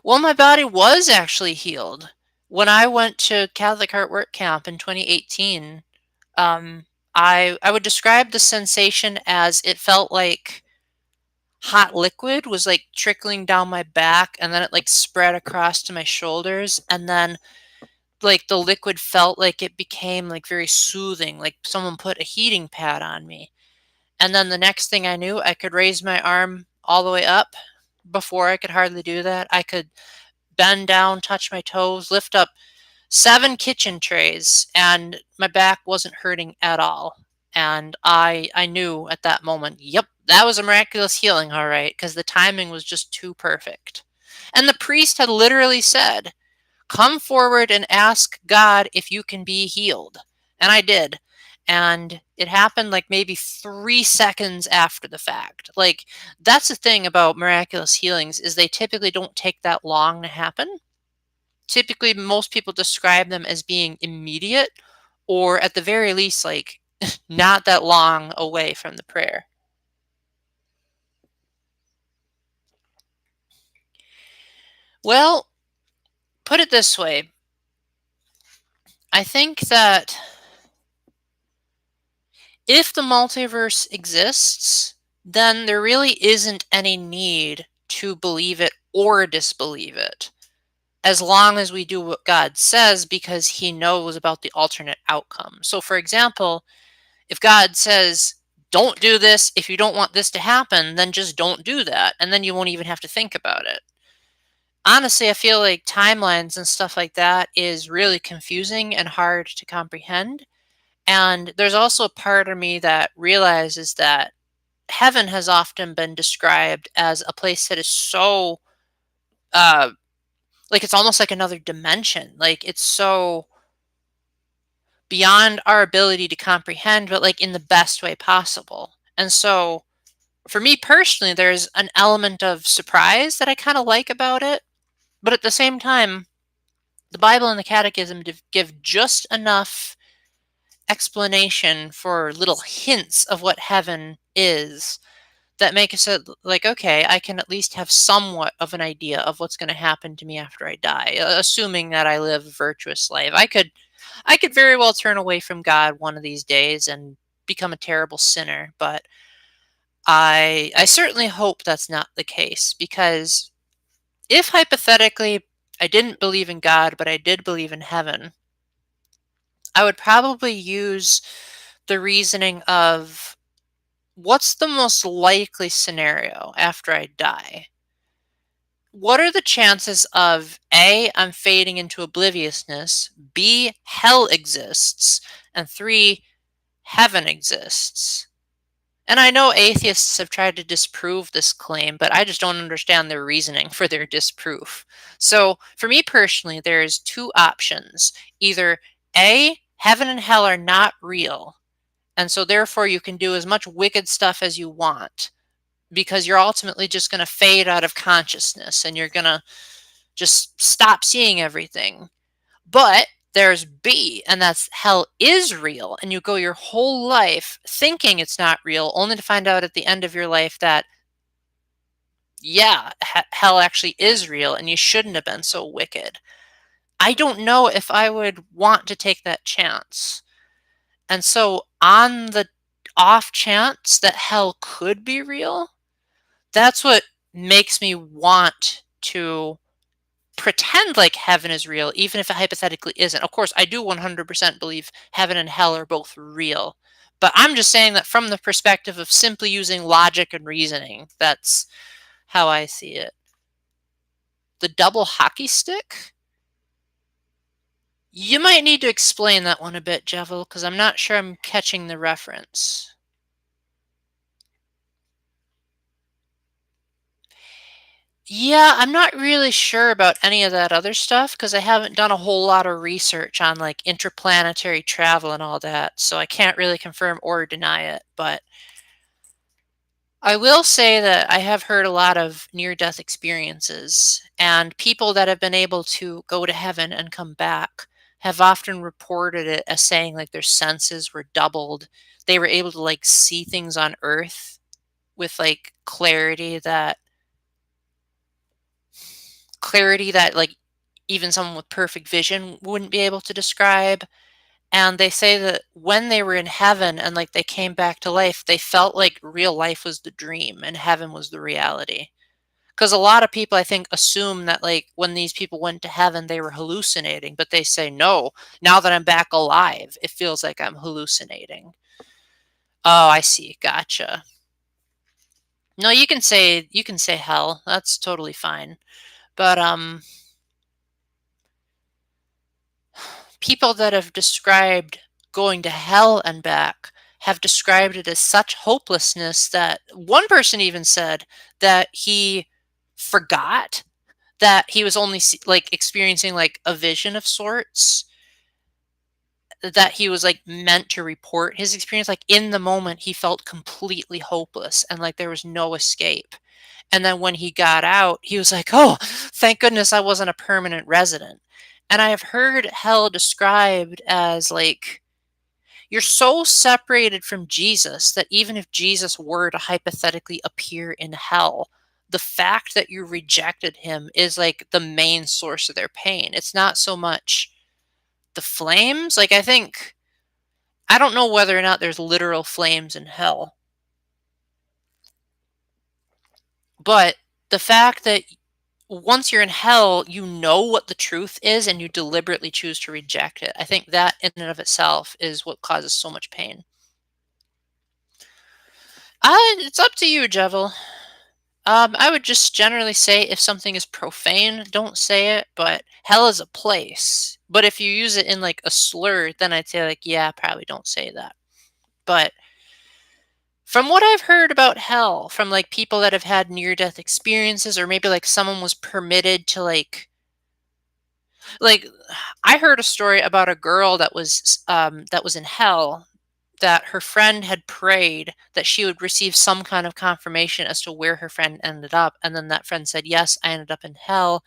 Speaker 1: Well, my body was actually healed. When I went to Catholic Heart Work Camp in 2018, I would describe the sensation as it felt like hot liquid was like trickling down my back, and then it like spread across to my shoulders, and then like the liquid felt like it became like very soothing, like someone put a heating pad on me. And then the next thing I knew, I could raise my arm all the way up. Before I could hardly do that, I could bend down, touch my toes, lift up 7 kitchen trays, and my back wasn't hurting at all. And I knew at that moment, yep, that was a miraculous healing, all right, because the timing was just too perfect. And the priest had literally said, come forward and ask God if you can be healed. And I did. And it happened like maybe 3 seconds after the fact. Like, that's the thing about miraculous healings is they typically don't take that long to happen. Typically, most people describe them as being immediate or at the very least, like, not that long away from the prayer. Well, put it this way. I think that if the multiverse exists, then there really isn't any need to believe it or disbelieve it, as long as we do what God says because he knows about the alternate outcome. So, for example, if God says, don't do this. If you don't want this to happen, then just don't do that. And then you won't even have to think about it. Honestly, I feel like timelines and stuff like that is really confusing and hard to comprehend. And there's also a part of me that realizes that heaven has often been described as a place that is so, uh, like it's almost like another dimension. Like it's so beyond our ability to comprehend, but like in the best way possible. And so for me personally, there's an element of surprise that I kind of like about it. But at the same time, the Bible and the Catechism give just enough explanation for little hints of what heaven is that make it so like, okay, I can at least have somewhat of an idea of what's going to happen to me after I die, assuming that I live a virtuous life. I could very well turn away from God one of these days and become a terrible sinner, but I certainly hope that's not the case, because if hypothetically I didn't believe in God, but I did believe in heaven, I would probably use the reasoning of what's the most likely scenario after I die? What are the chances of A, I'm fading into obliviousness, B, hell exists, and 3, heaven exists? And I know atheists have tried to disprove this claim, but I just don't understand their reasoning for their disproof. So, for me personally, there's two options. Either A, heaven and hell are not real, and so therefore you can do as much wicked stuff as you want, because you're ultimately just going to fade out of consciousness and you're going to just stop seeing everything. But there's B, and that's hell is real, and you go your whole life thinking it's not real, only to find out at the end of your life that, yeah, hell actually is real, and you shouldn't have been so wicked. I don't know if I would want to take that chance. And so, on the off chance that hell could be real, that's what makes me want to pretend like heaven is real, even if it hypothetically isn't. Of course, I do 100% believe heaven and hell are both real. But I'm just saying that from the perspective of simply using logic and reasoning. That's how I see it. The double hockey stick? You might need to explain that one a bit, Jevil, because I'm not sure I'm catching the reference. Yeah, I'm not really sure about any of that other stuff because I haven't done a whole lot of research on like interplanetary travel and all that, so I can't really confirm or deny it. But I will say that I have heard a lot of near-death experiences, and people that have been able to go to heaven and come back have often reported it as saying like their senses were doubled. They were able to like see things on Earth with like clarity that like even someone with perfect vision wouldn't be able to describe. And they say that when they were in heaven and like they came back to life, they felt like real life was the dream and heaven was the reality. Because a lot of people, I think, assume that like when these people went to heaven, they were hallucinating, but they say, no, now that I'm back alive, it feels like I'm hallucinating. Oh, I see. Gotcha. No, you can say hell. That's totally fine. But people that have described going to hell and back have described it as such hopelessness that one person even said that he forgot that he was only like experiencing like a vision of sorts, that he was like meant to report his experience. Like in the moment he felt completely hopeless and like there was no escape, and then when he got out he was like, oh, thank goodness I wasn't a permanent resident. And I have heard hell described as like you're so separated from Jesus that even if Jesus were to hypothetically appear in hell, the fact that you rejected him is like the main source of their pain. It's not so much the flames. Like, I don't know whether or not there's literal flames in hell, but the fact that once you're in hell, you know what the truth is and you deliberately choose to reject it. I think that in and of itself is what causes so much pain. It's up to you, Jevil. I would just generally say if something is profane, don't say it, but hell is a place. But if you use it in like a slur, then I'd say like, yeah, probably don't say that. But from what I've heard about hell, from like people that have had near death experiences, or maybe like someone was permitted to like I heard a story about a girl that was in hell, that her friend had prayed that she would receive some kind of confirmation as to where her friend ended up, and then that friend said, "Yes, I ended up in hell,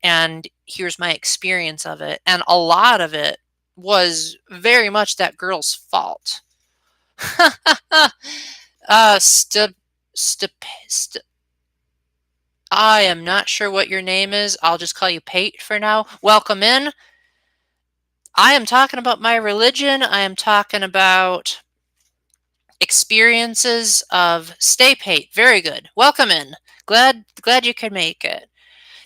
Speaker 1: and here's my experience of it." And a lot of it was very much that girl's fault. St- st- st- I am not sure what your name is. I'll just call you Pate for now. Welcome in. I am talking about my religion. I am talking about experiences of stay Pate. Very good. Welcome in. Glad you could make it.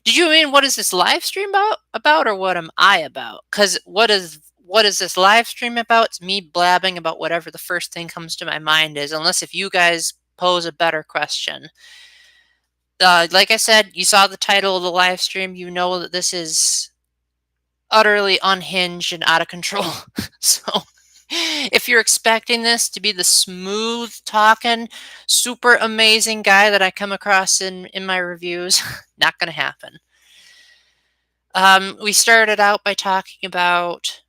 Speaker 1: Did you mean what is this live stream about or what am I about? Cuz what is this live stream about? It's me blabbing about whatever the first thing comes to my mind is, unless if you guys pose a better question. Like I said, you saw the title of the live stream. You know that this is utterly unhinged and out of control. So if you're expecting this to be the smooth talking, super amazing guy that I come across in my reviews, not going to happen. We started out by talking about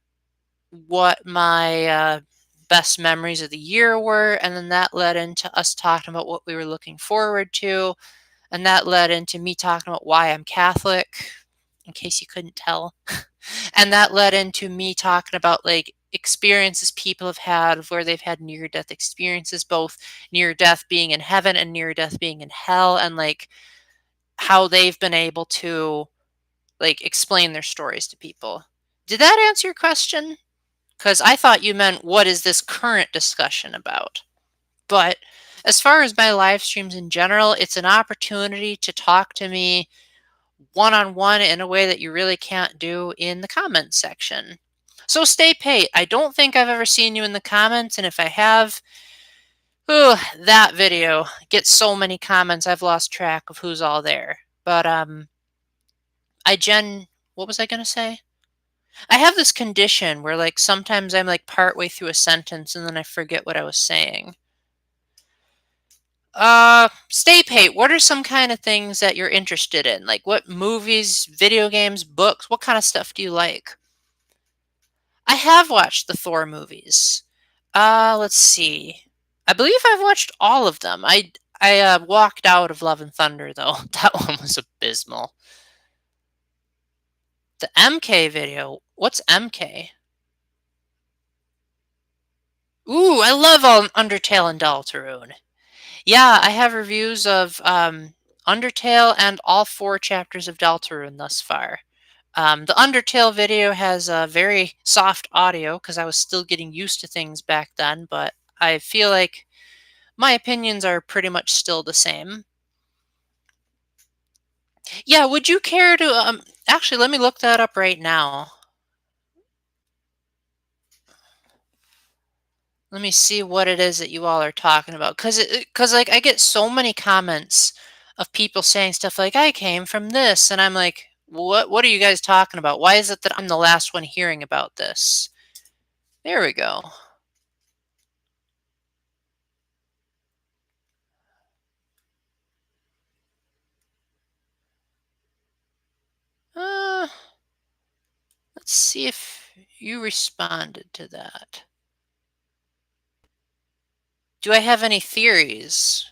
Speaker 1: what my best memories of the year were, and then that led into us talking about what we were looking forward to, and that led into me talking about why I'm Catholic, in case you couldn't tell. And that led into me talking about like experiences people have had where they've had near death experiences, both near death being in heaven and near death being in hell, and like how they've been able to like explain their stories to people. Did that answer your question? Because I thought you meant what is this current discussion about? But as far as my live streams in general, it's an opportunity to talk to me one on one in a way that you really can't do in the comments section. So stay paid. I don't think I've ever seen you in the comments, and if I have, ooh, that video gets so many comments I've lost track of who's all there. But I gen what was I gonna say? I have this condition where like sometimes I'm like partway through a sentence and then I forget what I was saying. Stay paid. What are some kind of things that you're interested in? Like what movies, video games, books, what kind of stuff do you like? I have watched the Thor movies. Let's see. I believe I've watched all of them. I walked out of Love and Thunder though. That one was abysmal. The MK video. What's MK? Ooh, I love Undertale and Deltarune. Yeah, I have reviews of Undertale and all 4 chapters of Deltarune thus far. The Undertale video has a very soft audio because I was still getting used to things back then, but I feel like my opinions are pretty much still the same. Yeah, would you care to actually let me look that up right now. Let me see what it is that you all are talking about, cuz like I get so many comments of people saying stuff like I came from this and I'm like, what are you guys talking about? Why is it that I'm the last one hearing about this? There we go. Uh, let's see if you responded to that. Do I have any theories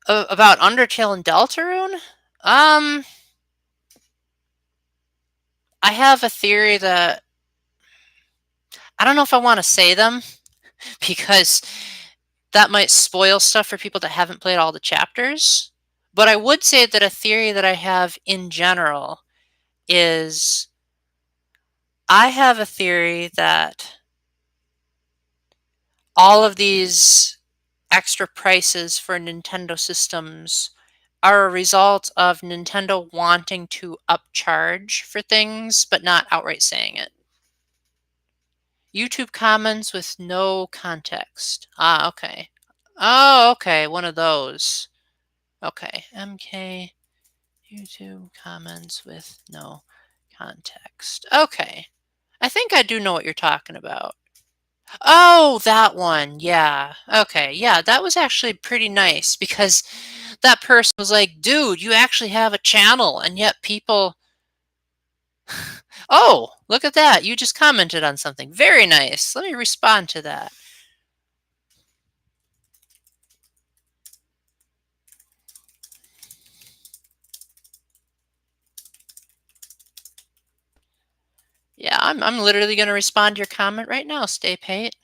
Speaker 1: about Undertale and Deltarune? Um, I have a theory that I don't know if I want to say them because that might spoil stuff for people that haven't played all the chapters. But I would say that a theory that I have in general is I have a theory that all of these extra prices for Nintendo systems are a result of Nintendo wanting to upcharge for things, but not outright saying it. YouTube comments with no context. Ah, okay. Oh, okay, one of those. Okay, MK YouTube comments with no context. Okay. I think I do know what you're talking about. Oh, that one. Yeah. Okay. Yeah, that was actually pretty nice because that person was like, dude, you actually have a channel, and yet people. Oh, look at that. You just commented on something. Very nice. Let me respond to that. Yeah, I'm literally going to respond to your comment right now, Stay Pate.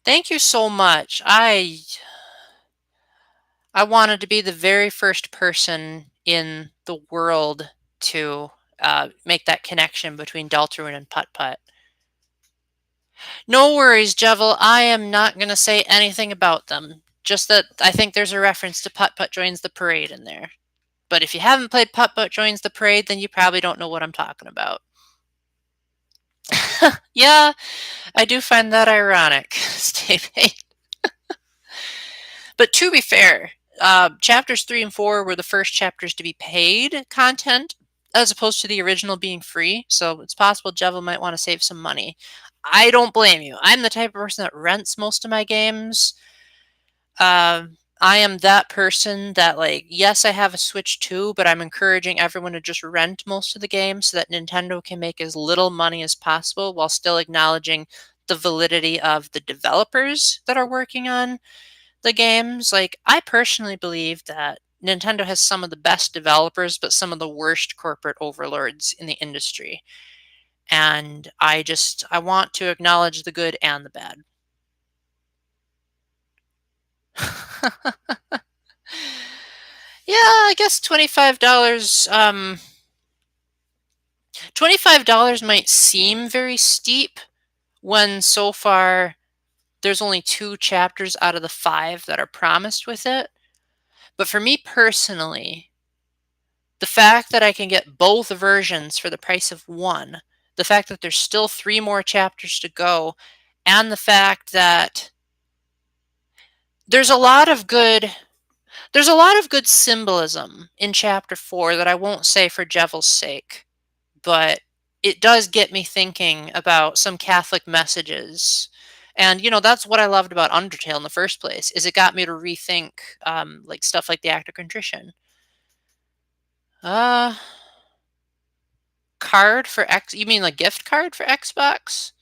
Speaker 1: Thank you so much. I wanted to be the very first person in the world to make that connection between Deltarune and Putt Putt. No worries, Jevil. I am not going to say anything about them. Just that I think there's a reference to Putt Putt Joins the Parade in there. But if you haven't played Putt Putt Joins the Parade, then you probably don't know what I'm talking about. Yeah, I do find that ironic, Stay Paid. But to be fair, chapters 3 and 4 were the first chapters to be paid content, as opposed to the original being free. So it's possible Jevil might want to save some money. I don't blame you. I'm the type of person that rents most of my games. I am that person that, like, yes, I have a Switch too, but I'm encouraging everyone to just rent most of the games so that Nintendo can make as little money as possible while still acknowledging the validity of the developers that are working on the games. Like, I personally believe that Nintendo has some of the best developers, but some of the worst corporate overlords in the industry. And I want to acknowledge the good and the bad. Yeah, I guess $25. $25 might seem very steep when so far there's only 2 chapters out of the 5 that are promised with it. But for me personally, the fact that I can get both versions for the price of one, the fact that there's still 3 more chapters to go, and the fact that there's a lot of good there's a lot of good symbolism in chapter 4 that I won't say for Jevil's sake, but it does get me thinking about some Catholic messages. And that's what I loved about Undertale in the first place, is it got me to rethink like stuff like the Act of Contrition. Uh Card for X, you mean like gift card for Xbox?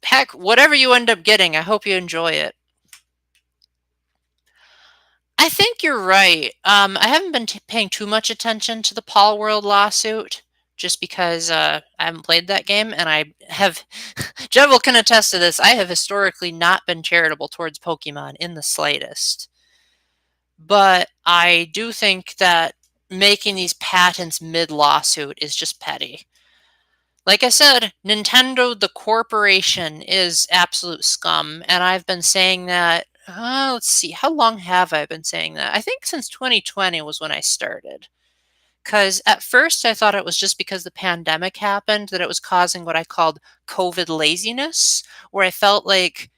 Speaker 1: Heck, whatever you end up getting, I hope you enjoy it. I think you're right. I haven't been paying too much attention to the Paul World lawsuit, just because I haven't played that game, and I have. Jevel can attest to this. I have historically not been charitable towards Pokemon in the slightest. But I do think that making these patents mid lawsuit is just petty. Like I said, Nintendo, the corporation, is absolute scum, and I've been saying that. Let's see, how long have I been saying that? I think since 2020 was when I started. Because at first I thought it was just because the pandemic happened that it was causing what I called COVID laziness, where I felt like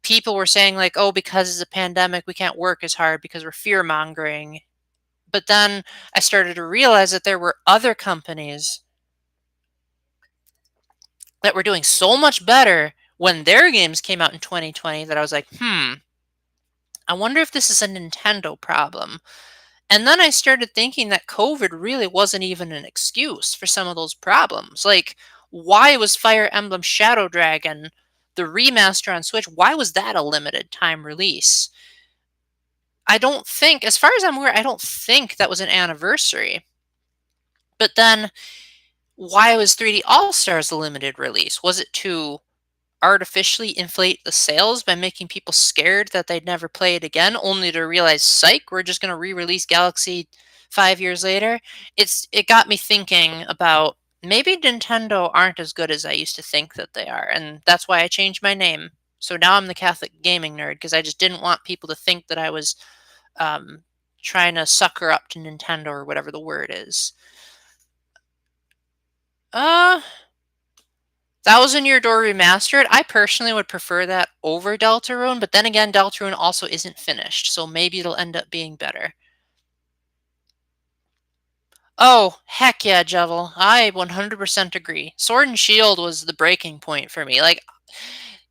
Speaker 1: people were saying, like, oh, because it's a pandemic, we can't work as hard because we're fear mongering. But then I started to realize that there were other companies that were doing so much better when their games came out in 2020 that I was like, I wonder if this is a Nintendo problem. And then I started thinking that COVID really wasn't even an excuse for some of those problems. Like, why was Fire Emblem Shadow Dragon, the remaster on Switch, why was that a limited time release? I don't think, as far as I'm aware, I don't think that was an anniversary. But then, why was 3D All Stars a limited release? Was it to artificially inflate the sales by making people scared that they'd never play it again, only to realize, psych, we're just going to re-release Galaxy 5 years later. It got me thinking about maybe Nintendo aren't as good as I used to think that they are, and that's why I changed my name. So now I'm the Catholic Gaming Nerd, because I just didn't want people to think that I was um, trying to sucker up to Nintendo or whatever the word is. Uh, Thousand Year Door Remastered, I personally would prefer that over Deltarune, but then again, Deltarune also isn't finished, so maybe it'll end up being better. Oh, heck yeah, Jevil. I 100% agree. Sword and Shield was the breaking point for me. Like,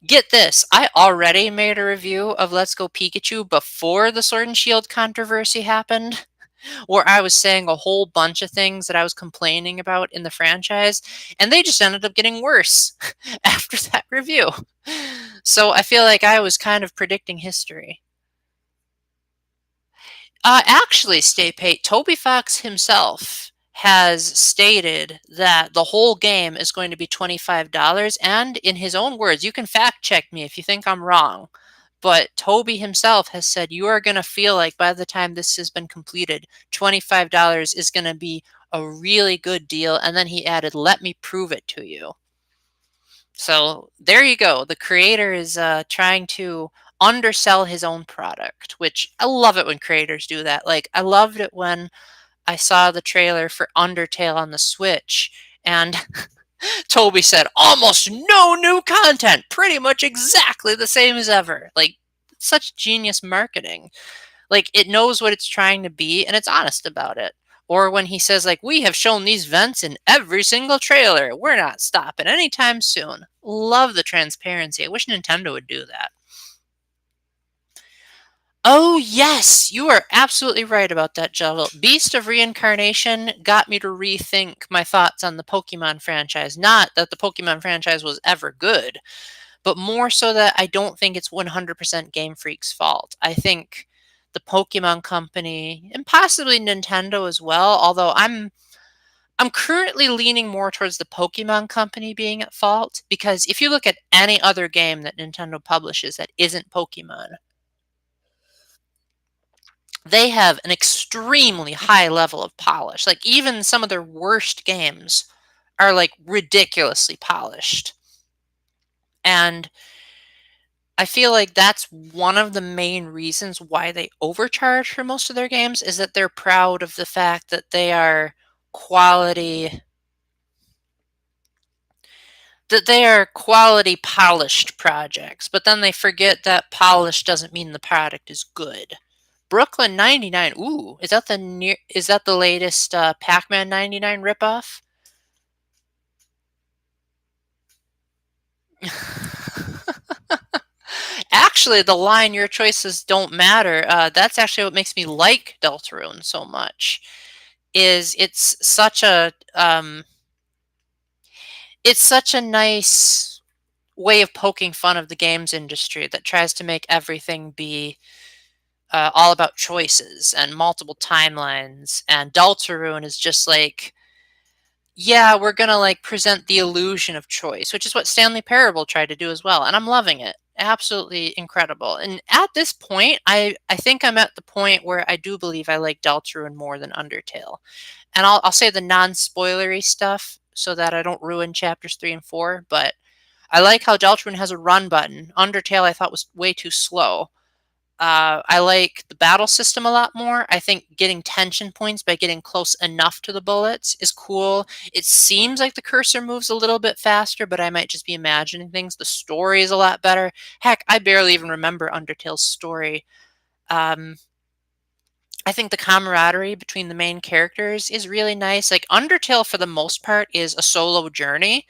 Speaker 1: get this, I already made a review of Let's Go Pikachu before the Sword and Shield controversy happened, where I was saying a whole bunch of things that I was complaining about in the franchise, and they just ended up getting worse after that review. So I feel like I was kind of predicting history. Actually, Stay Pate, Toby Fox himself has stated that the whole game is going to be $25, and in his own words, you can fact check me if you think I'm wrong, but Toby himself has said you are going to feel like by the time this has been completed, $25 is going to be a really good deal, and then he added, let me prove it to you. So there you go. The creator is trying to undersell his own product, which I love it when creators do that. Like, I loved it when I saw the trailer for Undertale on the Switch, and Toby said, almost no new content, pretty much exactly the same as ever. Like, such genius marketing. Like, it knows what it's trying to be, and it's honest about it. Or when he says, like, we have shown these vents in every single trailer. We're not stopping anytime soon. Love the transparency. I wish Nintendo would do that. Oh, yes, you are absolutely right about that, Jovel. Beast of Reincarnation got me to rethink my thoughts on the Pokemon franchise. Not that the Pokemon franchise was ever good, but more so that I don't think it's 100% Game Freak's fault. I think the Pokemon Company, and possibly Nintendo as well, although I'm currently leaning more towards the Pokemon Company being at fault, because if you look at any other game that Nintendo publishes that isn't Pokemon, they have an extremely high level of polish. Like, even some of their worst games are like ridiculously polished. And I feel like that's one of the main reasons why they overcharge for most of their games, is that they're proud of the fact that they are quality polished projects, but then they forget that polish doesn't mean the product is good. Brooklyn 99. Ooh, is that the latest Pac-Man 99 ripoff? Actually, the line "your choices don't matter," that's actually what makes me like Deltarune so much. Is it's such a nice way of poking fun of the games industry that tries to make everything be all about choices and multiple timelines. And Deltarune is just like, yeah, we're gonna like present the illusion of choice, which is what Stanley Parable tried to do as well, and I'm loving it. Absolutely incredible. And at this point, I think I'm at the point where I do believe I like Deltarune more than Undertale. And I'll say the non-spoilery stuff so that I don't ruin chapters 3 and 4, but I like how Deltarune has a run button. Undertale I thought was way too slow. I like the battle system a lot more. I think getting tension points by getting close enough to the bullets is cool. It seems like the cursor moves a little bit faster, but I might just be imagining things. The story is a lot better. Heck, I barely even remember Undertale's story. Um, I think the camaraderie between the main characters is really nice. Like, Undertale, for the most part, is a solo journey.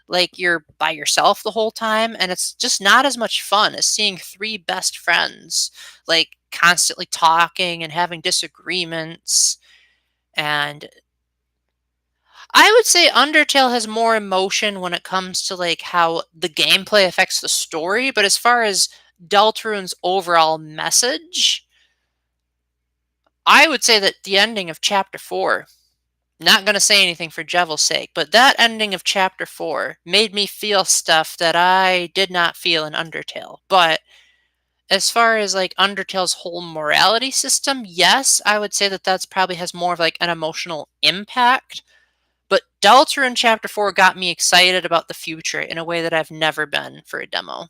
Speaker 1: Like, you're by yourself the whole time, and it's just not as much fun as seeing three best friends, like, constantly talking and having disagreements. And I would say Undertale has more emotion when it comes to like how the gameplay affects the story, but as far as Deltarune's overall message, I would say that the ending of chapter 4 Not going to say anything for Jevil's sake, but that ending of Chapter 4 made me feel stuff that I did not feel in Undertale. But as far as like Undertale's whole morality system, yes, I would say that that's probably has more of like an emotional impact. But Deltarune Chapter 4 got me excited about the future in a way that I've never been for a demo.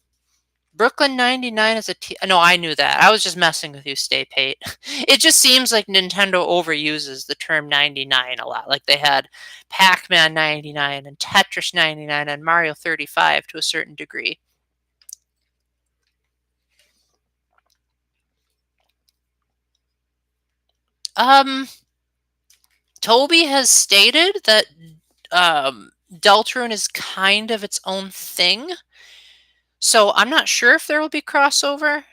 Speaker 1: Brooklyn 99 is no, I knew that. I was just messing with you, Stay Pate. It just seems like Nintendo overuses the term 99 a lot. Like they had Pac-Man 99 and Tetris 99 and Mario 35 to a certain degree. Toby has stated that Deltarune is kind of its own thing. So I'm not sure if there will be crossover.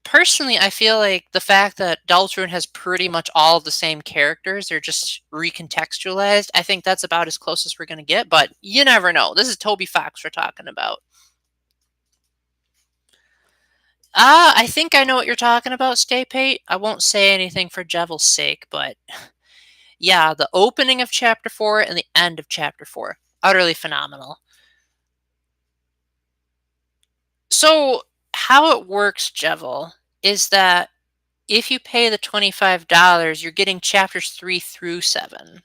Speaker 1: Personally, I feel like the fact that Deltarune has pretty much all of the same characters, they're just recontextualized, I think that's about as close as we're going to get, but you never know. This is Toby Fox we're talking about. I think I know what you're talking about, Stay Pate. I won't say anything for Jevil's sake, but yeah, the opening of Chapter 4 and the end of Chapter 4. Utterly phenomenal. So, how it works, Jevil, is that if you pay the $25, you're getting chapters 3 through 7.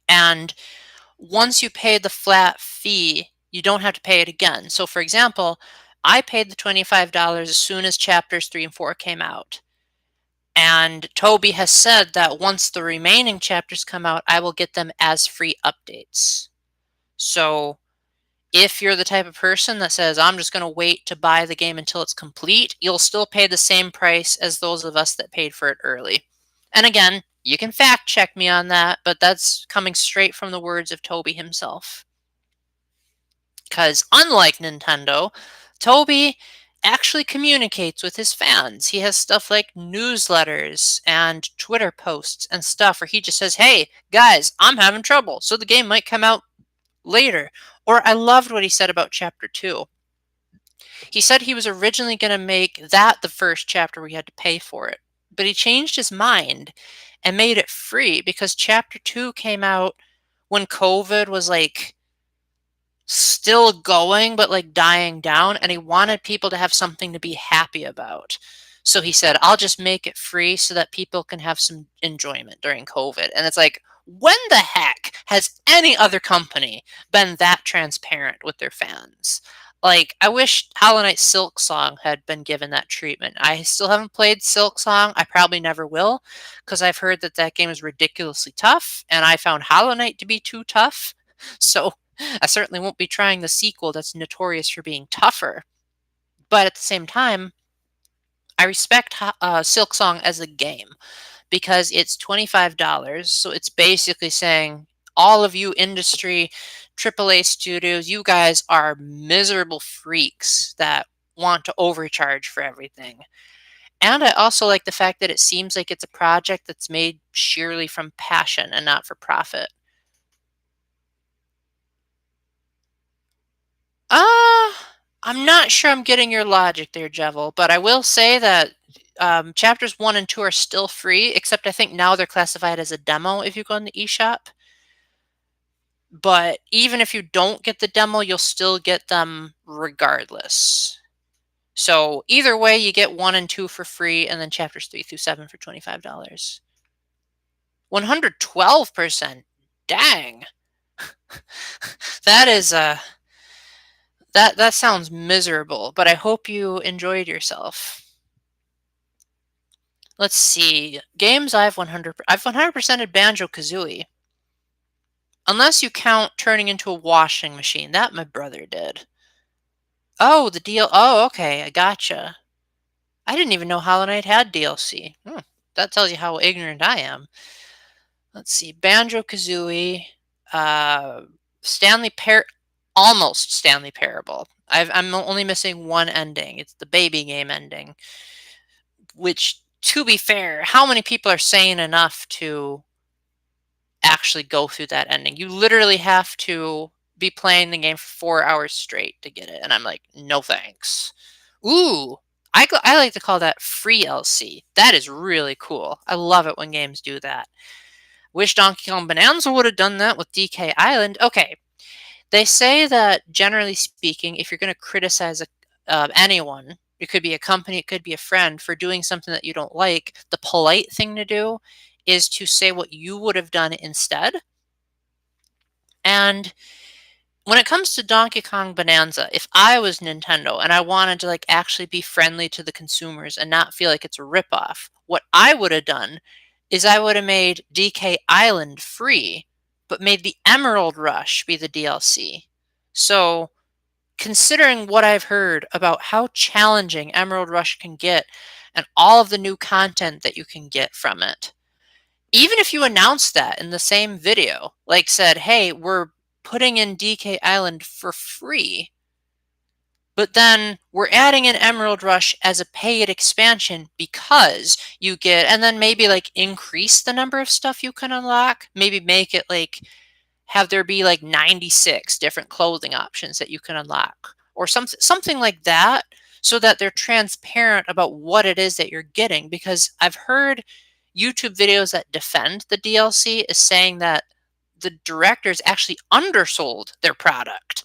Speaker 1: And once you pay the flat fee, you don't have to pay it again. So, for example, I paid the $25 as soon as chapters 3 and 4 came out. And Toby has said that once the remaining chapters come out, I will get them as free updates. So, if you're the type of person that says, I'm just going to wait to buy the game until it's complete, you'll still pay the same price as those of us that paid for it early. And again, you can fact check me on that, but that's coming straight from the words of Toby himself. Because unlike Nintendo, Toby actually communicates with his fans. He has stuff like newsletters and Twitter posts and stuff where he just says, hey, guys, I'm having trouble, so the game might come out later. Or I loved what he said about Chapter 2. He said he was originally going to make that the first chapter where you had to pay for it. But he changed his mind and made it free because Chapter 2 came out when COVID was like still going, but like dying down. And he wanted people to have something to be happy about. So he said, I'll just make it free so that people can have some enjoyment during COVID. And it's like, when the heck has any other company been that transparent with their fans? Like, I wish Hollow Knight Silk Song had been given that treatment. I still haven't played Silk Song. I probably never will, because I've heard that that game is ridiculously tough, and I found Hollow Knight to be too tough. So I certainly won't be trying the sequel that's notorious for being tougher. But at the same time, I respect Silk Song as a game because it's $25. So it's basically saying, all of you industry AAA studios, you guys are miserable freaks that want to overcharge for everything. And I also like the fact that it seems like it's a project that's made sheerly from passion and not for profit. Uh, I'm not sure I'm getting your logic there, Jevil, but I will say that chapters 1 and 2 are still free, except I think now they're classified as a demo if you go in the eShop. But even if you don't get the demo, you'll still get them regardless. So either way, you get 1 and 2 for free, and then chapters 3 through 7 for $25. 112%. Dang. That is that sounds miserable, but I hope you enjoyed yourself. Let's see. Games I've 100%ed Banjo-Kazooie. Unless you count turning into a washing machine. That my brother did. Oh, the deal. Oh, okay. I gotcha. I didn't even know Hollow Knight had DLC. That tells you how ignorant I am. Let's see. Banjo-Kazooie. Almost Stanley Parable. I'm only missing one ending. It's the baby game ending. Which, to be fair, how many people are sane enough to actually go through that ending? You literally have to be playing the game for 4 hours straight to get it. And I'm like, no thanks. Ooh, I like to call that free LC. That is really cool. I love it when games do that. Wish Donkey Kong Bonanza would have done that with DK Island. Okay, they say that generally speaking, if you're going to criticize anyone, it could be a company, it could be a friend, for doing something that you don't like, the polite thing to do is to say what you would have done instead. And when it comes to Donkey Kong Bonanza, if I was Nintendo and I wanted to like actually be friendly to the consumers and not feel like it's a ripoff, what I would have done is I would have made DK Island free, but made the Emerald Rush be the DLC. So, considering what I've heard about how challenging Emerald Rush can get and all of the new content that you can get from it, even if you announced that in the same video, like said, hey, we're putting in DK Island for free, but then we're adding in Emerald Rush as a paid expansion because you get, and then maybe like increase the number of stuff you can unlock, maybe make it like have there be like 96 different clothing options that you can unlock or something like that, so that they're transparent about what it is that you're getting. Because I've heard YouTube videos that defend the DLC is saying that the directors actually undersold their product.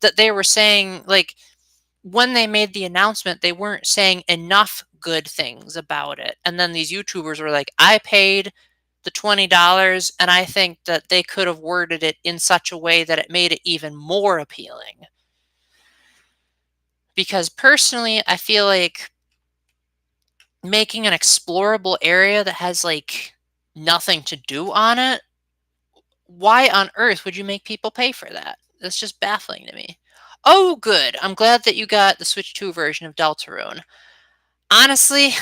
Speaker 1: That they were saying, like, when they made the announcement, they weren't saying enough good things about it. And then these YouTubers were like, I paid the $20, and I think that they could have worded it in such a way that it made it even more appealing. Because personally, I feel like making an explorable area that has like nothing to do on it, why on earth would you make people pay for that? That's just baffling to me. Oh, good. I'm glad that you got the Switch 2 version of Deltarune. Honestly,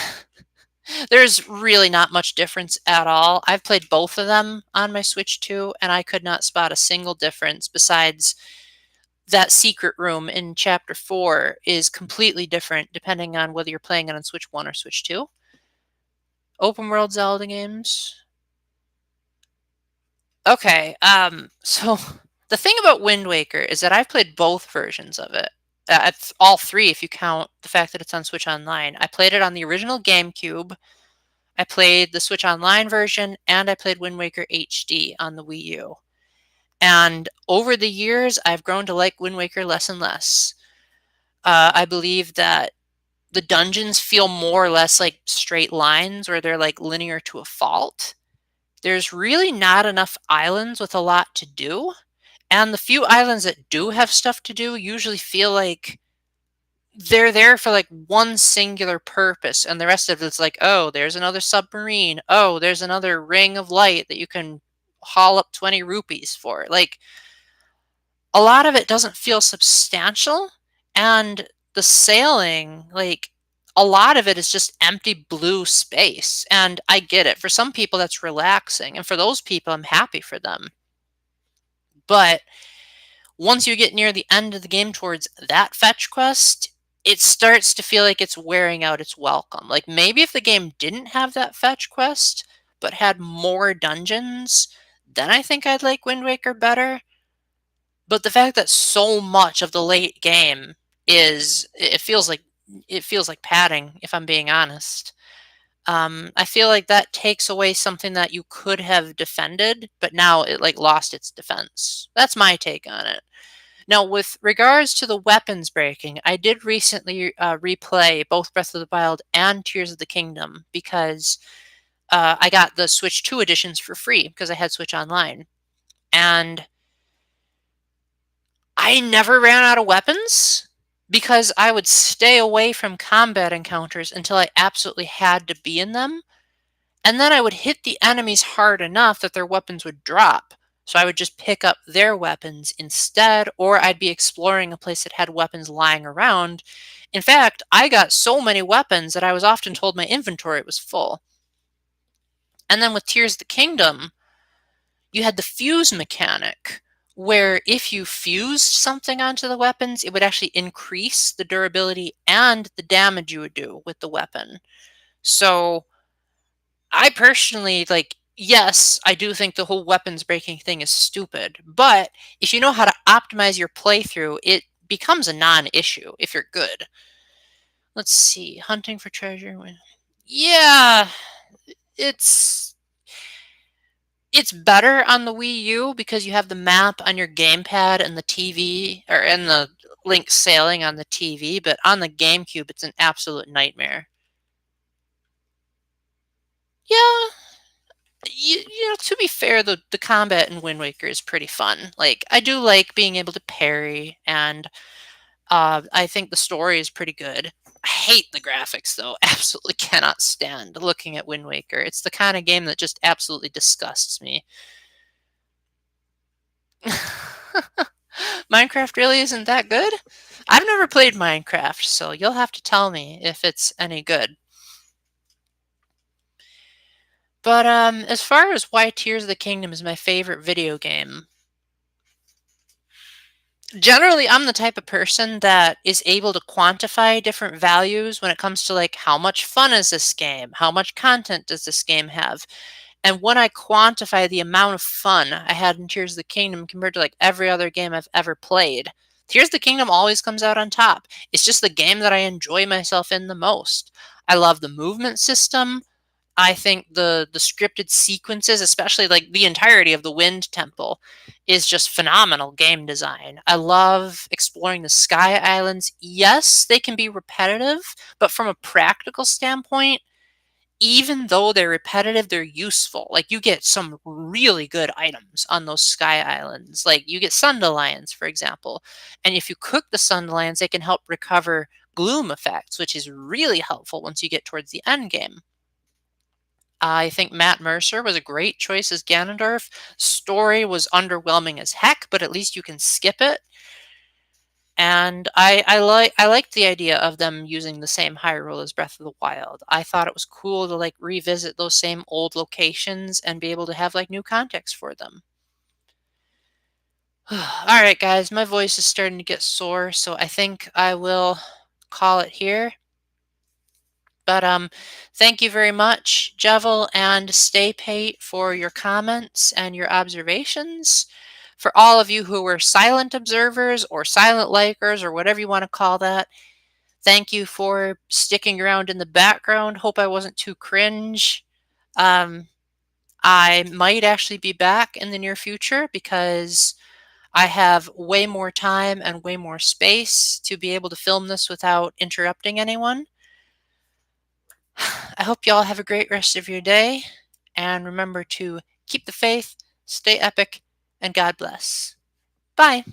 Speaker 1: there's really not much difference at all. I've played both of them on my Switch 2, and I could not spot a single difference besides that secret room in Chapter 4 is completely different depending on whether you're playing it on Switch 1 or Switch 2. Open world Zelda games. Okay, so the thing about Wind Waker is that I've played both versions of it. All three, if you count the fact that it's on Switch Online. I played it on the original GameCube, I played the Switch Online version, and I played Wind Waker HD on the Wii U. And over the years, I've grown to like Wind Waker less and less. I believe that the dungeons feel more or less like straight lines, or they're like linear to a fault. There's really not enough islands with a lot to do. And the few islands that do have stuff to do usually feel like they're there for like one singular purpose, and the rest of it's like, oh, there's another submarine. Oh, there's another ring of light that you can haul up 20 rupees for. Like, a lot of it doesn't feel substantial, and the sailing, like, a lot of it is just empty blue space. And I get it. For some people, that's relaxing. And for those people, I'm happy for them. But once you get near the end of the game towards that fetch quest, it starts to feel like it's wearing out its welcome. Like maybe if the game didn't have that fetch quest, but had more dungeons, then I think I'd like Wind Waker better. But the fact that so much of the late game is, it feels like padding, if I'm being honest. I feel like that takes away something that you could have defended, but now it like lost its defense. That's my take on it. Now, with regards to the weapons breaking, I did recently replay both Breath of the Wild and Tears of the Kingdom because I got the Switch 2 editions for free because I had Switch Online. And I never ran out of weapons because I would stay away from combat encounters until I absolutely had to be in them. And then I would hit the enemies hard enough that their weapons would drop. So I would just pick up their weapons instead, or I'd be exploring a place that had weapons lying around. In fact, I got so many weapons that I was often told my inventory was full. And then with Tears of the Kingdom, you had the fuse mechanic, where if you fused something onto the weapons, it would actually increase the durability and the damage you would do with the weapon. So I personally, like, yes, I do think the whole weapons breaking thing is stupid, but if you know how to optimize your playthrough, it becomes a non-issue if you're good. Let's see, hunting for treasure. Yeah, it's It's better on the Wii U because you have the map on your gamepad and the TV, or in the Link sailing on the TV, but on the GameCube, it's an absolute nightmare. Yeah, to be fair, the combat in Wind Waker is pretty fun. Like, I do like being able to parry, and I think the story is pretty good. I hate the graphics, though. Absolutely cannot stand looking at Wind Waker. It's the kind of game that just absolutely disgusts me. Minecraft really isn't that good? I've never played Minecraft, so you'll have to tell me if it's any good. But as far as why Tears of the Kingdom is my favorite video game, generally I'm the type of person that is able to quantify different values when it comes to like how much fun is this game, how much content does this game have. And when I quantify the amount of fun I had in Tears of the Kingdom compared to like every other game I've ever played, Tears of the Kingdom always comes out on top. It's just the game that I enjoy myself in the most. I love the movement system. I think the scripted sequences, especially like the entirety of the Wind Temple, is just phenomenal game design. I love exploring the Sky Islands. Yes, they can be repetitive, but from a practical standpoint, even though they're repetitive, they're useful. Like, you get some really good items on those Sky Islands. Like, you get Sundelions, for example. And if you cook the Sundelions, they can help recover gloom effects, which is really helpful once you get towards the end game. I think Matt Mercer was a great choice as Ganondorf. Story was underwhelming as heck, but at least you can skip it. And I liked the idea of them using the same Hyrule as Breath of the Wild. I thought it was cool to like revisit those same old locations and be able to have like new context for them. All right, guys, my voice is starting to get sore, so I think I will call it here. But thank you very much, Jevel and Stay Pate, for your comments and your observations. For all of you who were silent observers or silent likers or whatever you want to call that, thank you for sticking around in the background. Hope I wasn't too cringe. Um, I might actually be back in the near future because I have way more time and way more space to be able to film this without interrupting anyone. I hope you all have a great rest of your day, and remember to keep the faith, stay epic, and God bless. Bye.